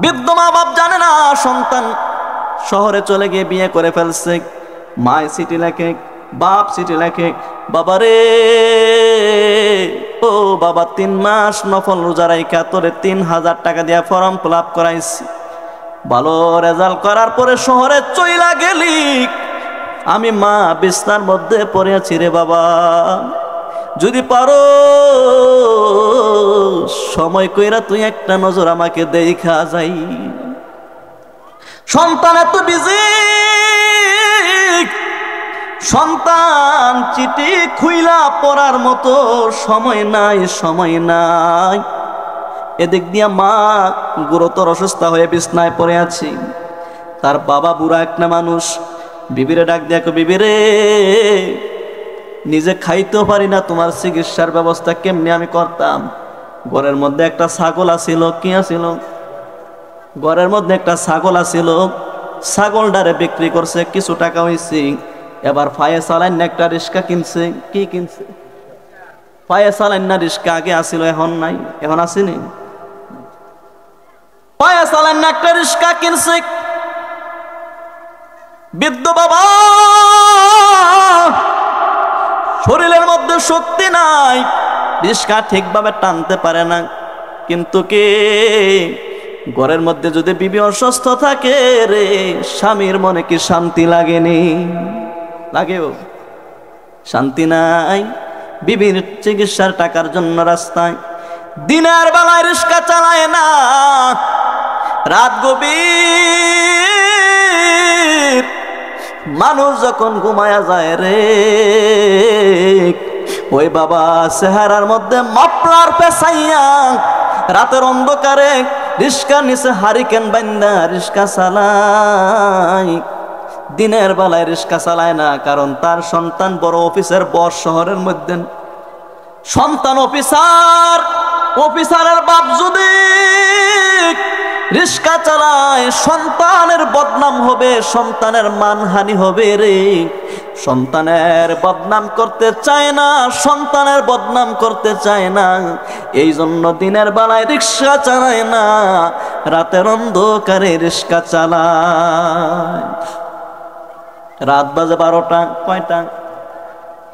বৃদ্ধ মা বাপ জানে না সন্তান শহরে চলে গিয়ে বিয়ে করে ফেলছে। মায় চিঠি লেখে, বাপ চিঠি লেখে, বাবারে ও বাবা 3 মাস নফল রোজা রাইখা তোরে 3000 টাকা দিয়া ফর্ম ফিলাপ করাইছি। ভালো রেজাল্ট করার পরে শহরে চইলা গেলি, আমি মা বিছনার মধ্যে পড়ে আছি রে বাবা। যদি পারো সময় কইরা তুই একটা নজর আমাকে দেখা যাই। সন্তান এত বিজি, সন্তান চিঠি খুইলা পড়ার মতো সময় নাই, সময় নাই। এদিক দিয়া মা গুরুতর অসুস্থ হয়ে বিছনায় পড়ে আছি। তার বাবা বুড়া একটা মানুষ, বিবিরে ডাক দিয়া কই, বিবিরে নিজে খাইতেও পারি না, তোমার চিকিৎসার ব্যবস্থা কেমনি আমি করতাম? ঘরের মধ্যে একটা ছাগল আছিল। কি আছিল? ঘরের মধ্যে একটা ছাগল আছিল। ছাগলটারে বিক্রি করছে, কিছু টাকা হয়েছে। এবার ফায়ে চালান না একটা রিক্সা কিনছে। কি কিনছে? ফায়ে চালান না রিক্সা। আগে আসিল, এখন নাই। এখন আসেনি। ফায়ে চালান না একটা রিক্সা কিনছে। বৃদ্ধ বাবা শরীরের মধ্যে শক্তি নাই, রিক্সা ঠিকভাবে টানতে পারে না। কিন্তু কে ঘরের মধ্যে যদি বিবি অসুস্থ থাকে রে, স্বামীর মনে কি শান্তি লাগেনি? লাগেও? শান্তি নাই। বিবির চিকিৎসার টাকার জন্য রাস্তায় দিনের বেলায় রিক্সা চালায় না, রাত গভীর মানুষ যখন ঘুমায়া যায় রে, ওই বাবা চেহারার মধ্যে মাফলার পেছাইয়া রাতের অন্ধকারে রিক্সার নিচে হারিকেন বান্দা রিক্সা চালায়। দিনের বেলায় রিক্সা চালায় না, কারণ তার সন্তান বড় অফিসের বস শহরের মধ্যে। সন্তান অফিসার, অফিসারের বাপ যদি রিক্সা চালায়, সন্তানের বদনাম হবে, সন্তানের মানহানি হবে রে। সন্তানের বদনাম করতে চায় না, সন্তানের বদনাম করতে চায় না। এই জন্য দিনের বেলায় রিক্সা চালায় না, রাতের অন্ধকারে রিক্সা চালায়। রাত বাজে 12টা। কয়টা?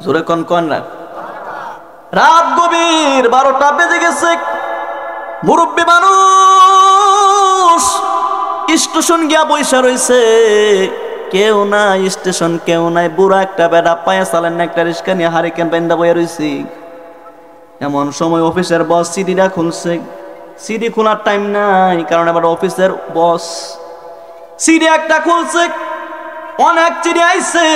জোরে কোন কোন রাত? রাত গভীর 12টা বেজে গেছে। মুরব্বী মানুষ স্টেশন গিয়া বৈশা রয়েছে। কেউ নাই, স্টেশন কেউ নাই, বুড়া একটা বেড়া পায়ে চালেন না, একটা রিক্সা নিয়ে হারিকেন বেন্দা বয়ে রয়েছি। এমন সময় অফিসের বস সিডিটা খুলছে। সিডি খোলার টাইম নাই, কারণ এবার অফিসের বস সিডি একটা খুলছে, অনেক চিঠি আইছে।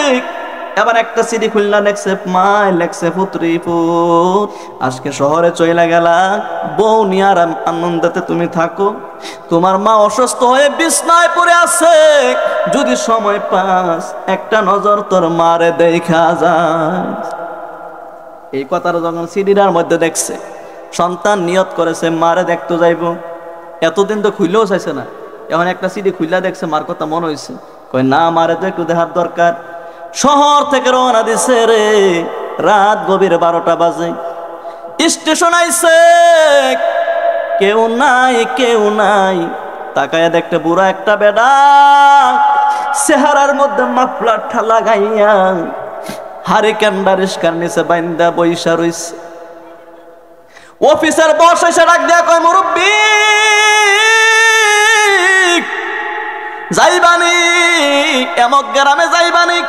এবার একটা সিডি খুললা, লেখছে মাই, লেখছে পুত্রী পুত, আজকে শহরে চলে গেলা, বউ নিয়ে আর আনন্দতে তুমি থাকো, তোমার মা অসুস্থ হয়ে বিছনায় পড়ে আছে, যদি সময় পাস একটা নজর তোর মারে দেখা যায়। এই কথাটা যখন সিডিটার মধ্যে দেখছে, সন্তান নিয়ত করেছে মারে দেখতে যাইব। এতদিন তো খুললেও চাইছে না, এখন একটা সিডি খুললা দেখছে, মার কথা মনে হয়েছে, কই না মারে তো একটু দেখার দরকার। শহর থেকে রওনা দিছে রে, রাত গভীর 12টা বাজে। স্টেশন আইছে, কেউ নাই, কেউ নাই। তাকায় দেখতে বুড়া একটা বেডা, চেহারার মধ্যে মাফলারটা লাগাইয়া হারিকেনটা রিস্কার নিচে বাইন্দা বইসা রইছে। অফিসের বস এসে ডাক দেয়া কয়, মুরব্বি যাইবানি, এমক গ্রামে যাইবানি।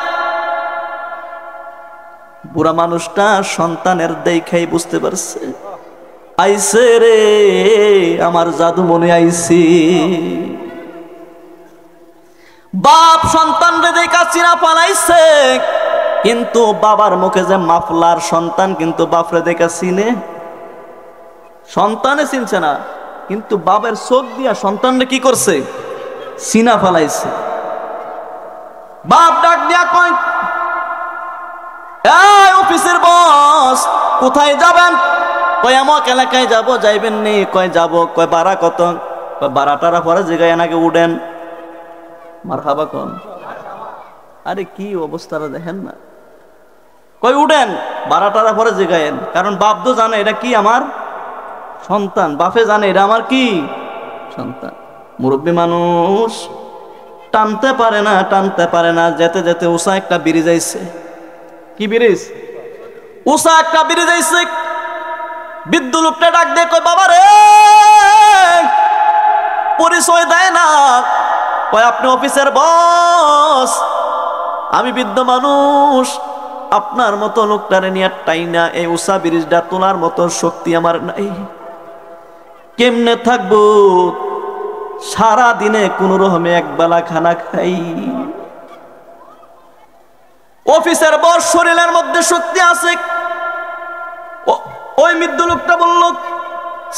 বুড়া মানুষটা সন্তানের দেখাই বুঝতে পারছে, আইছে রে আমার জাদু মনে আইছি। বাপ সন্তান রে দেখা চিনা পালাইছে, কিন্তু বাবার মুখে যে মাফলার, সন্তান কিন্তু বাপরে দেখা চিনে। সন্তানে চিনছে না, কিন্তু বাবার চোখ দিয়া সন্তানরে কি করছে, চিনা ফালাইছে। বাপ ডাক দিয়া কয়, এই অফিসের বস কোথায় যাবেন? কয় আমক এলাকায় যাব। যাইবেন নি? কয় যাব। কয় ভাড়া কত? কয় ভাড়াটারা পরে জায়গায় নাকি উঠেন। মারহাবা কোন? আরে কি অবস্থাটা দেখেন না। কয় উঠেন, ভাড়াটারা পরে জায়গায়। কারণ বাপ তো জানে এটা কি আমার সন্তান, বাপে জানে এটা আমার কি সন্তান। মুরব্বী মানুষ টানতে পারে না, টানতে পারে না। যেতে যেতে উষা একটা ব্রিজ আইছে। কি ব্রিজ? উষা একটা ব্রিজ আইছে। বৃদ্ধ লোকটা ডাক দিয়ে কয়, বাবা রে, পরিচয় দেয় না। কয় আপনি অফিসের বস, আমি বৃদ্ধ মানুষ, আপনার মতো লোকটারে নিয়ে টাইনা এই উষা ব্রিজটা তোলার মতো শক্তি আমার নাই। কেমনে থাকবো? সারা দিনে কোন রকমে একবেলা খানা খাই। অফিসের বস শরীরের মধ্যে শক্তি আছে। ওই মৃদ্ধ লোকটা বলল,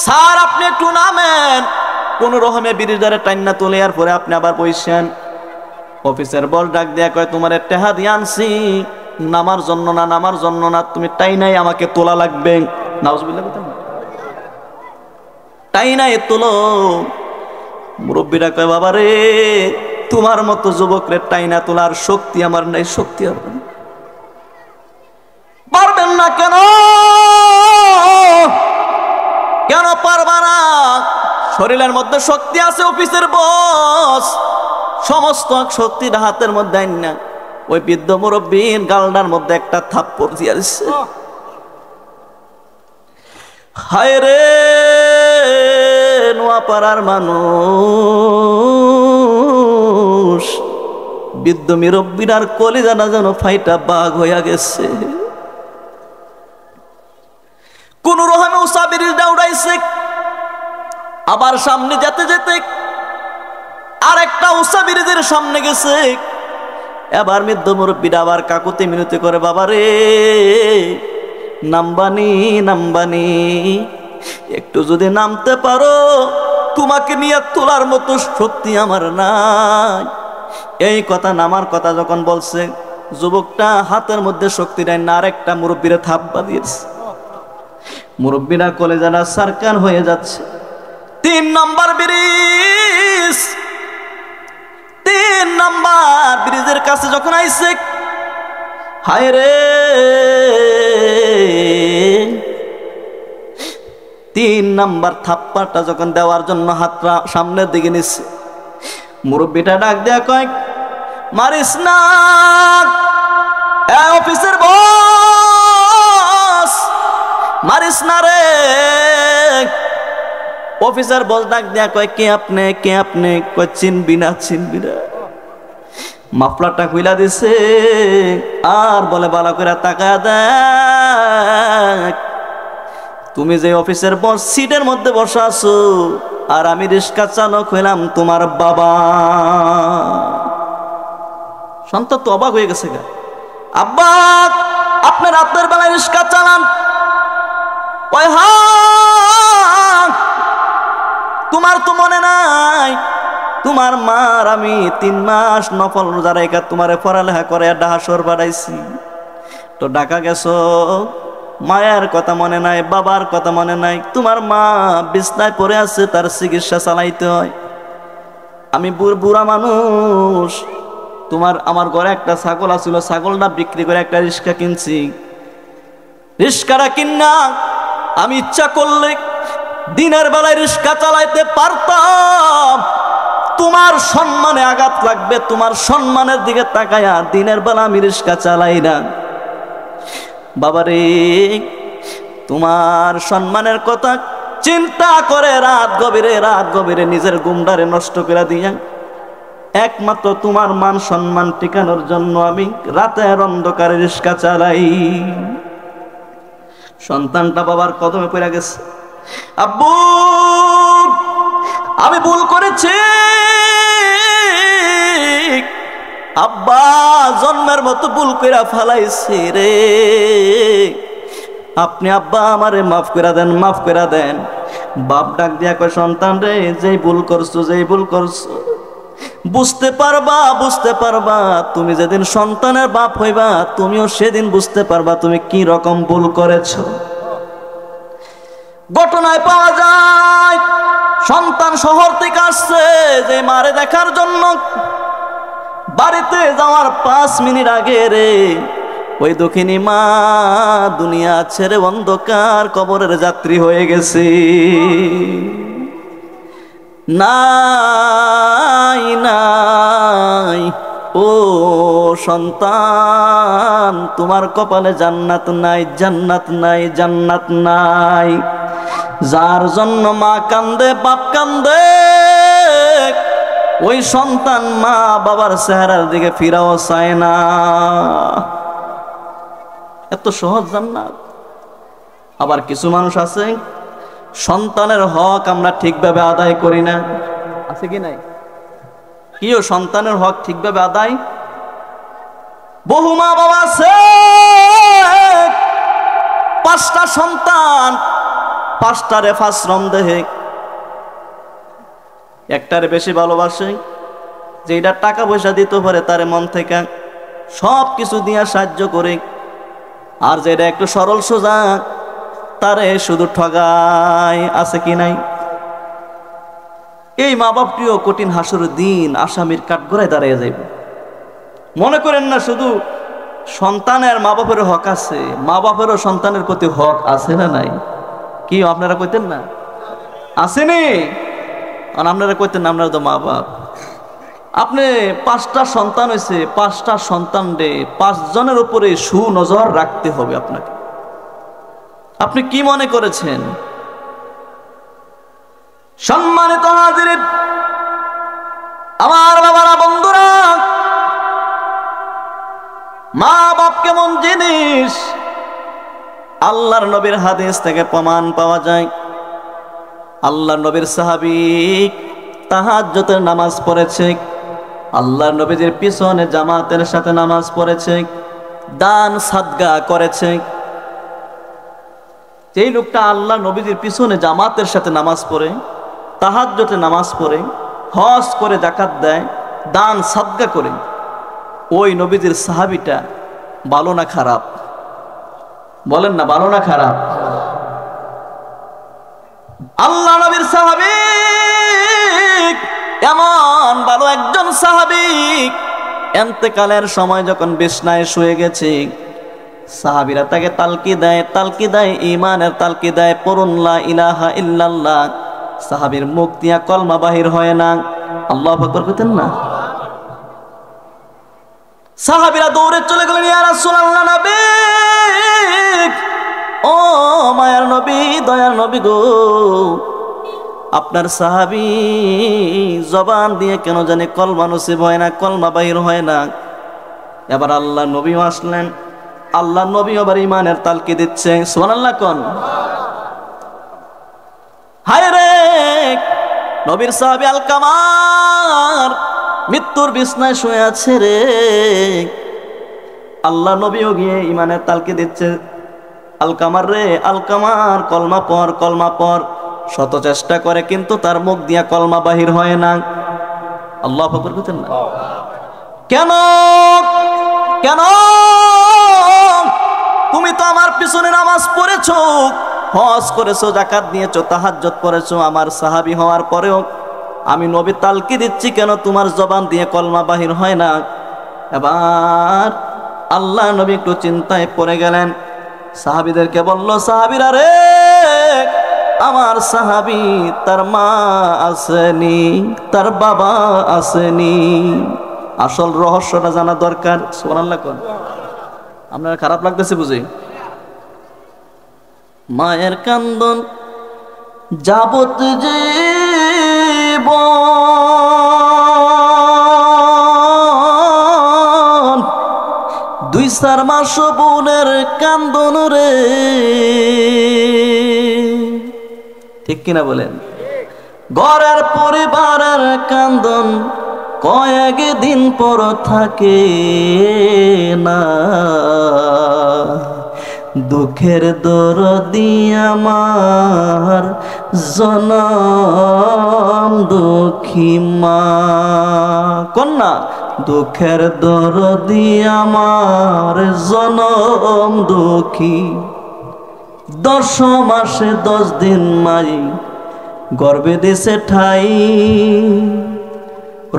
স্যার আপনি একটু নামেন, কোন রকমে ব্রিজটারে টাইনা তুলে আর পরে আপনি আবার বসেন। অফিসের বস ডাক দেয়া কয়, তোমার টেহা দিয়ে আনছি, নামার জন্য না, নামার জন্য না, তুমি টাইনাই আমাকে তোলা লাগবে। নাউজুবিল্লাহ, টাইনাই তোলো। মুরব্বীরা কয়, বাবা রে, তোমার মতো যুবকরে টাইনা তোলার শক্তি আমার নাই, শক্তি হবে না। পারবেন না কেন? কেন পারবা না? শরীরের মধ্যে শক্তি আছে, অফিসের বস, সমস্ত শক্তিটা হাতের মধ্যে আইন না। ওই বৃদ্ধ মুরব্বীর গালটার মধ্যে একটা থাপ্পড় দিয়েছে। হায় রে নোয়াপাড়ার মানুষ, বৃদ্ধ মুরব্বীর কলিজাটা যেন ফাইটা বাঘ হইয়া গেছে। কোন রকমে উষা ব্রিজটা উড়াইছে। আবার সামনে যেতে যেতে আর একটা উষা ব্রিজের সামনে গেছে। এবার বৃদ্ধ মুরব্বীরা আবার কাকুতি মিনতি করে, বাবা রে, নামবানি, নামবানি, একটু যদি নামতে পারো, তোমাকে নিয়ে তোলার মতো শক্তি আমার নাই। এই কথা, নামার কথা যখন বলছে, যুবকটা হাতের মধ্যে শক্তি নাই না, আরেকটা মুরব্বীরা থাপ্পা দিয়েছে। মুরব্বীরা কলেজারা সারকার হয়ে যাচ্ছে। 3 নম্বর ব্রিজ, 3 নম্বর ব্রিজের কাছে যখন আইছে, হায় রে, 3 নম্বর থাপ্পাটা যখন দেওয়ার জন্য হাতটা সামনের দিকে নিচ্ছে, মুরব্বীটা ডাক দেয়া কয়, মারিস না, অফিসের বস, মারিস না রে। অফিসার বস ডাক দেয়া কয়, কে আপনি, কে আপনি? কয় চিনবি না, চিনবি না। মাফলারটা খুইলা দিছে আর বলে ভালো করে তাকায় দেখ, তুমি যে অফিসের বস সিটের মধ্যে বসা আছো আর আমি রিক্সা চালক হইলাম তোমার বাবা। সন্তান তো অবাক হয়ে গেছে, আব্বা আপনি রাতের বেলায় রিক্সা চালান? ওই হ্যাঁ, তোমার তো মনে নাই তোমার মার আমি 3 মাস নফল রোজা রেখে তোমারে পড়ালেখা করে ঢাকাশহর বাড়াইছি, তো ঢাকা গেছো, মায়ের কথা মনে নাই, বাবার কথা মনে নাই, তোমার মা বিছনায় পড়ে আছে, তার চিকিৎসা চালাইতে হয়। আমি বুড়া মানুষ, আমার ঘরে একটা ছাগল আছিল, ছাগলটা বিক্রি করে একটা রিক্সা কিনছি। রিক্সাটা কিনা আমি ইচ্ছা করলে দিনের বেলায় রিক্সা চালাইতে পারতাম। তোমার সম্মানে আঘাত লাগবে, তোমার সম্মানের দিকে তাকায়া দিনের বেলা আমি রিক্সা চালাই না। বাবারে, তোমার সম্মানের কথা চিন্তা করে রাত গভীরে নিজের ঘুমটারে নষ্ট করে দিয়া একমাত্র তোমার মান সম্মান টিকানোর জন্য আমি রাতের অন্ধকারে রিক্সা চালাই। সন্তানটা বাবার কদমে পড়ে গেছে, আব্বু আমি ভুল করেছি, আব্বা জন্মের মতো ভুল কইরা ফালাইছি রে, আপনি আব্বা আমারে মাফ করে দেন, মাফ করে দেন। বাপ ডাক দিয়া কয়, সন্তান রে, যেই ভুল করছো বুঝতে পারবা, তুমি যেদিন সন্তানের বাপ হইবা তুমিও সেদিন বুঝতে পারবা তুমি কি রকম ভুল করেছো। ঘটনায় পাওয়া যায় সন্তান শহর থেকে আসছে যে মারে দেখার জন্য, বাড়িতে যাওয়ার 5 মিনিট আগে রে ওই দক্ষিণী মা দুনিয়া ছেড়ে অন্ধকার কবরের যাত্রী হয়ে গেছে। নাই ও সন্তান, তোমার কপালে জান্নাত নাই। যার জন্য মা কান্দে বাপ কান্দে, ওই সন্তান মা বাবার চেহারার দিকে ফিরাও চায় না। এত সহজ জান্নাত। আবার কিছু মানুষ আছে সন্তানের হক আমরা ঠিকভাবে আদায় করি না, আছে কি নাই? কিও সন্তানের হক ঠিকভাবে আদায়, বহু মা বাবা আছে 5টা সন্তান, 5টারে ফাশ্রম দেহে, একটারে বেশি ভালোবাসে, যেটা টাকা পয়সা দিতে পারে তারে মন থেকে সব কিছু দিয়া সাহায্য করে, আর যেটা একটু সরল সোজা তারে শুধু ঠগায়, আছে কি নাই? এই মা বাপটিও কঠিন হাসরের দিন আসামির কাঠগড়ায় দাঁড়িয়ে যাইবে। মনে করেন না শুধু সন্তানের মা বাপের হক আছে, মা বাপেরও সন্তানের প্রতি হক আছে না নাই? কি আপনারা কইতেন না আসেনি? আর আপনারা কইতেন না আপনারা তো মা বাপ। আপনি 5টা সন্তান হয়েছে, 5টা সন্তান রে 5 জনের উপরে সুনজর রাখতে হবে আপনাকে। আপনি কি মনে করেছেন? সম্মানিত হাজির, আমার বাবারা, বন্ধুরা, মা বাপ কেমন জিনিস আল্লাহর নবীর হাদিস থেকে প্রমাণ পাওয়া যায়। আল্লাহর নবীর সাহাবী তাহাজ্জুদের নামাজ পড়েছে, আল্লাহর নবীর পিছনে জামাতের সাথে নামাজ পড়েছে, দান সাদকা করেছে। যেই লোকটা আল্লাহর নবীর পিছনে জামাতের সাথে নামাজ পড়ে, তাহাজ্জুদে নামাজ পড়ে, হজ করে, যাকাত দেয়, দান সাদকা করে, ওই নবীর সাহাবীটা ভালো না খারাপ? বলেন না, ভালো না খারাপ? আল্লাহ নবীর সাহাবী এমন ভালো একজন সাহাবী, ইন্তেকালের সময় যখন বিছনায় শুয়ে গেছে, সাহাবীরা তাকে তালকি দেয়, ঈমানের তালকি দেয়, পড়ুন লা ইলাহা ইল্লাল্লাহ। সাহাবীর মুখ দিয়া কলমা বাহির হয় না। আল্লাহু আকবার কইতেন না? সাহাবীরা দৌড়ে চলে গেলেন, ইয়া রাসূলুল্লাহ, নবী, ও মায়ার নবী, দয়ার নবী গো, আপনার সাহাবী জবান দিয়ে কেন জানি কলমা নসিব হয় না, কলমা বাহির হয় না। এবার আল্লাহ নবীও আসলেন, আল্লাহ নবী আবার ইমানের তালকি দিচ্ছে। সুবহানাল্লাহ কোন। হায় রে, নবীর সাহাবী আলকামার মৃত্যুর বিছনায় শুয়ে আছে রে। আল্লাহ নবীও গিয়ে ইমানের তালকি দিচ্ছে, আলকামার রে, আলকামার কলমা পর, কলমা পর। শত চেষ্টা করে কিন্তু তার মুখ দিয়া কলমা বাহির হয় না। আল্লাহু আকবার বলছেন না? কেন কেন? তুমি তো আমার পিছনে নামাজ পড়েছো, হজ করেছো, যাকাত নিয়েছো, তাহাজ্জুদ পড়েছো, আমার সাহাবী হওয়ার পরেও আমি নবী তালকি দিচ্ছি, কেন তোমার জবান দিয়ে কলমা বাহির হয় না? এবার আল্লাহ নবী একটু চিন্তায় পড়ে গেলেন, সাহাবীদেরকে বলল, সাহাবীরা রে, আমার সাহাবী তার মা আসেনি, তার বাবা আসেনি। আসল রহস্যটা জানা দরকার। সুবহানাল্লাহ কোন। আপনার খারাপ লাগতেছে বুঝি? মায়ের কান্দন যাবত জীবন, 2-4 মাস বোনের কান্দন রে। ঠিক কিনা বলেন? ঘরের পরিবারের কান্দন কয়েক দিন পর থাকে না। দুঃখের দরদি আমার জনম দুঃখী মা। কন্যা, দুঃখের দরদি আমার জনম দুঃখী। 10 মাসে 10 দিন মাই গর্ভে দিছে ঠাই।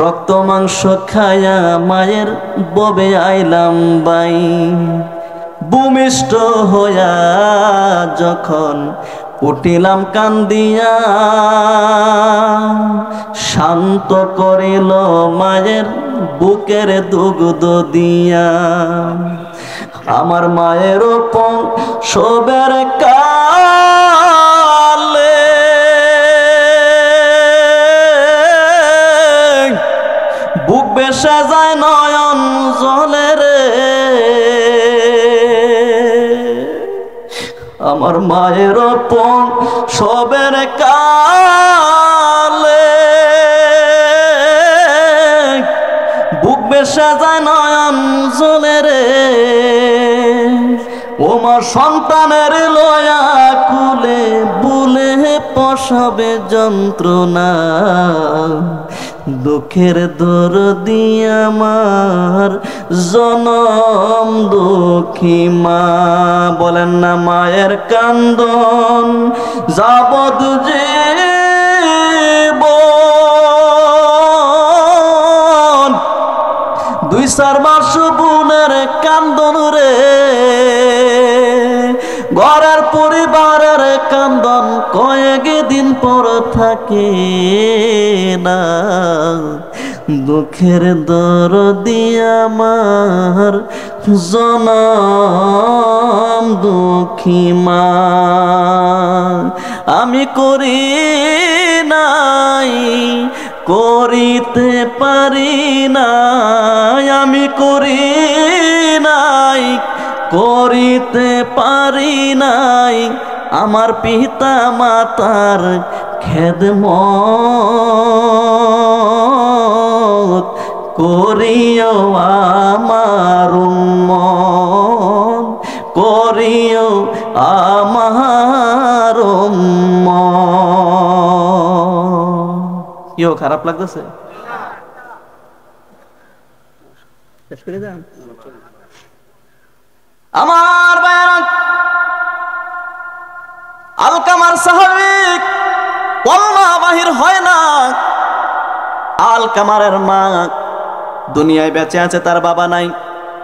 রক্ত মাংস খায়া মায়ের ববে আইলাম বাই। ভূমিষ্ঠ হইয়া যখন উঠিলাম কান্দিয়া, শান্ত করিল মায়ের বুকের দুগ্ধ দিয়া। আমার মায়ের সবের কালে বুক বেসে যায় নয়ন জলে রে। আমার মায়ের সবের কালে বুক বেসে যায় নয়ন জলে রে। ও মা সন্তানের লয়া কুলে বুলে প্রসবে যন্ত্রণা। দুঃখের দরদি আমার জনম দুঃখী মা। বলেন না, মায়ের কান্দন যাবত জীবন, 2-4 মাস বোনের কান্দন রে। ঘরের পরিবারের কান্দন কয়েক দিন পর থাকে না। দুঃখের দরদি আমার জনম দুঃখী মা। আমি করি নাই, করিতে পারি নাই, আমি করি নাই, করিতে পারি নাই আমার পিতা মাতার খেদমত। করিও আমার উম্মত, করিও আমার উম্মত। ইও খারাপ লাগতেছে? শেষ করে যান আমার ভাইরা। আলকামার সাহাবী কলমা বাহির হয় না। আলকামারের মা দুনিয়ায় বেঁচে আছে, তার বাবা নাই।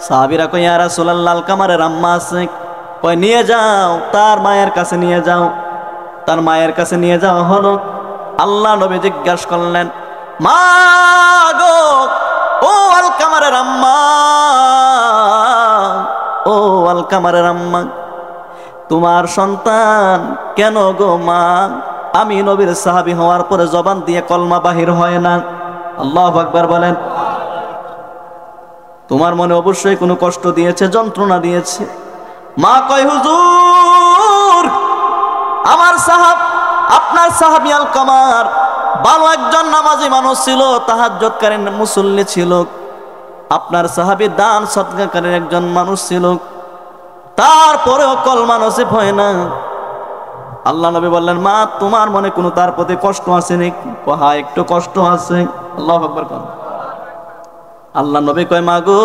সাহাবীরা কই, ইয়া রাসূলুল্লাহ, আলকামারের আম্মা আছে। কই, নিয়ে যাও, তার মায়ের কাছে নিয়ে যাও। তার মায়ের কাছে নিয়ে যাওয়া হলো। আল্লাহ নবী জিজ্ঞাসা করলেন, মা গো, ও আলকামারের আম্মা, ও আলকামারের আম্মা, তোমার সন্তান কেন গো মা আমি নবীর সাহাবী হওয়ার পরে জবান দিয়ে কলমা বাহির হয় না। আল্লাহু আকবার বলেন। তোমার মনে অবশ্যই কোনো কষ্ট দিয়েছে, যন্ত্রণা দিয়েছে। মা কয় হুজুর আমার আপনার সাহাবী আলকামার ভালো একজন নামাজি মানুষ ছিল, তাহাজ্জুদকারী মুসল্লি ছিল, আপনার সাহাবী দান সদকাকারী একজন মানুষ ছিল, তারপরেও কলমা নসিব হয় না। আল্লাহ নবী বললেন, মা তোমার মনে কোনো তার প্রতি কষ্ট আছে নাকি? হ্যাঁ একটু কষ্ট আছে। আল্লাহু আকবার। আল্লাহ নবী কয়, মা গো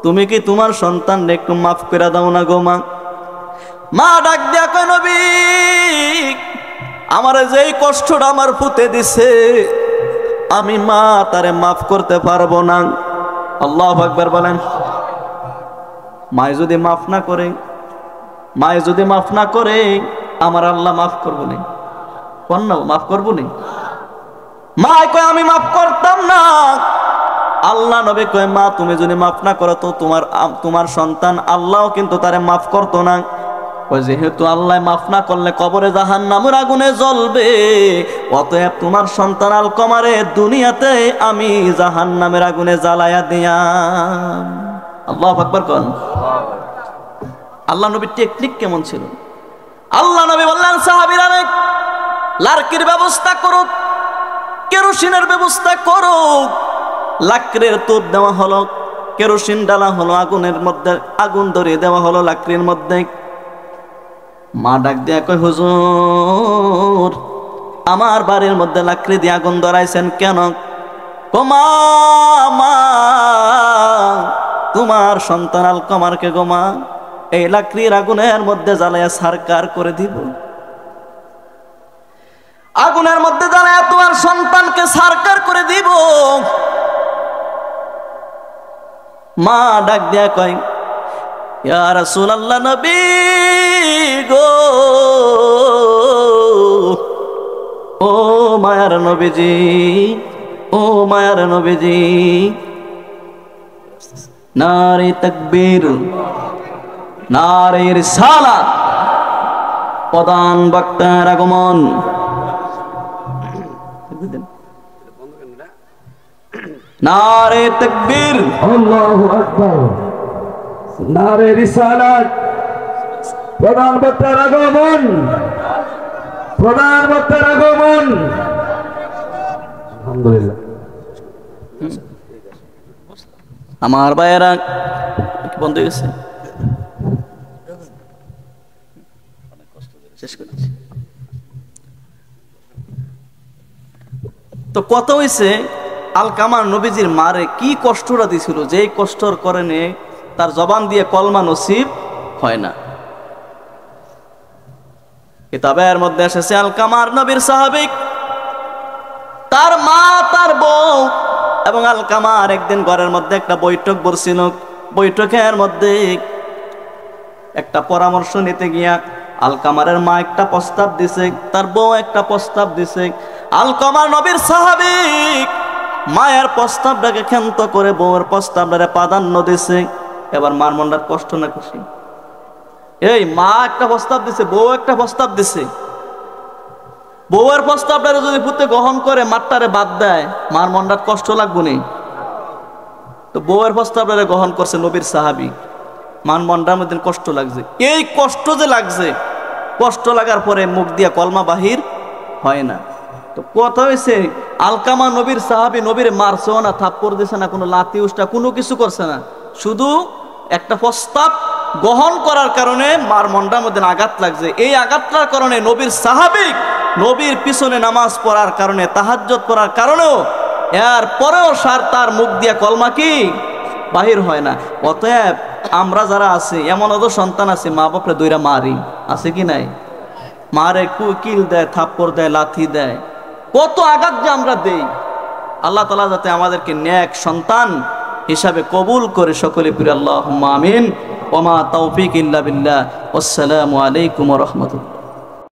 তুমি কি তোমার সন্তান একটু মাফ করে দাও না গো মা? মা ডাক দিয়া কয়, নবী আমার যেই কষ্টটা আমার পুতে দিছে আমি মা তারে মাফ করতে পারবো না। আল্লাহু আকবার বলেন। মায় যদি মাফ না করে আমার আল্লাহ মাফ করবো না? কন্যা মাফ করবো না? মা কয় আমি মাফ করতাম না। আল্লাহ নবী কয়, মা তুমি যদি মাফ না করো তো তোমার সন্তান আল্লাহও কিন্তু তারে মাফ করতো না। যেহেতু আল্লাহ মাফ না করলে কবরে জাহান্নামের আগুনে জ্বলবে, অতএব তোমার সন্তান আলকমারে দুনিয়াতে আমি জাহান্নামের আগুনে জ্বালায়া দিয়াম। আল্লাহু আকবার কোন। আল্লাহ নবীর টেকনিক কেমন ছিল? আল্লাহ নবী বললেন, সাহাবীরা লার্কির ব্যবস্থা করো, কেরোসিনের ব্যবস্থা করো। লাকড়ির তোপ দেওয়া হলো, কেরোসিন ডালা হলো, আগুনের মধ্যে আগুন ধরিয়ে দেওয়া হলো লাকড়ির মধ্যে। মা ডাক দিয়া কয়, হুজুর আমার বাড়ির মধ্যে লাকড়ি দিয়ে আগুন ধরাইছেন কেন? মা তোমার সন্তান আলকমারকে গো মা এই লাকড়ির আগুনের মধ্যে জ্বালায়া সারকার করে দিব। আগুনের মধ্যে জ্বালায়া তোমার সন্তানকে সারকার করে দিব। মা ডাক দিয়া কয়, ইয়া রাসূলুল্লাহ নবী গো, ও মায়ার নবীজি, ও মায়ার নবীজি, নারে তাকবীর, নারে রিসালাত, প্রধান বক্তার আগমন। নারে তাকবীর, আল্লাহু আকবার, নারে রিসালাত, প্রধান বক্তার আগমন, প্রধান বক্তার আগমন। আলহামদুলিল্লাহ। আমার ভাইয়েরা বন্ধ হয়ে গেছে, শেষ করেছি তো। কত হয়েছে আলকামার নবীজির মারে কি কষ্টটা দিছিল, যে কষ্টর কারণে তার জবান দিয়ে কলমা নসিব হয় না। কিতাবের মধ্যে এসেছে আলকামার নবীর সাহাবী, তার মা, তার বউ এবং আলকামার একদিন ঘরের মধ্যে একটা বৈঠক বসছিল। বৈঠকের মধ্যে একটা পরামর্শ নিতে গিয়া আলকামারের মা একটা প্রস্তাব দিছে, তার বউ একটা প্রস্তাব দিছে। আলকামার নবীর সাহাবী মায়ের প্রস্তাবটাকে ক্ষান্ত করে বউয়ের প্রস্তাবটারে প্রাধান্য দিছে। এবার মার মনটার কষ্ট না খুশি? এই মা একটা প্রস্তাব দিছে, বউ একটা প্রস্তাব দিছে। বউয়ের প্রস্তাবটারে যদি পুতে গ্রহণ করে মারটারে বাদ দেয়, মার মনটার কষ্ট লাগবো নি? তো বউয়ের প্রস্তাবটারে গ্রহণ করছে নবীর সাহাবী, মার মনটার মধ্যে কষ্ট লাগছে। এই কষ্ট যে লাগছে, কষ্ট লাগার পরে মুখ দিয়া কলমা বাহির হয় না। তো কথা হয়েছে আলকামা নবীর সাহাবী, নবীর মারছেও না, থাপ্পড় দিছে না, কোনো লাথি উষ্টা কোনো কিছু করছে না, শুধু একটা প্রস্তাব গ্রহণ করার কারণে মার মনটার মধ্যে আঘাত লাগছে। এই আঘাতটার কারণে নবীর সাহাবী নবীর পিছনে নামাজ পড়ার কারণে, তাহাজ্জুদ পড়ার কারণেও এর পরেও তার মুখ দিয়া কলমা কি বাহির হয় না। অতএব আমরা যারা আছি, এমন অত সন্তান আছে মা বাপরে দইরা মারি, আছে কি নাই? মারে কিল দেয়, থাপ্পড় দেয়, লাথি দেয়, কত আঘাত যে আমরা দেই। আল্লাহ তাআলা যাতে আমাদেরকে নেক সন্তান হিসাবে কবুল করে সকলে পড়ি আল্লাহুম্মা আমিন। ওয়া মা তাওফীক ইল্লা বিল্লাহ। আসসালামু আলাইকুম ওয়া রাহমাতুল্লাহ।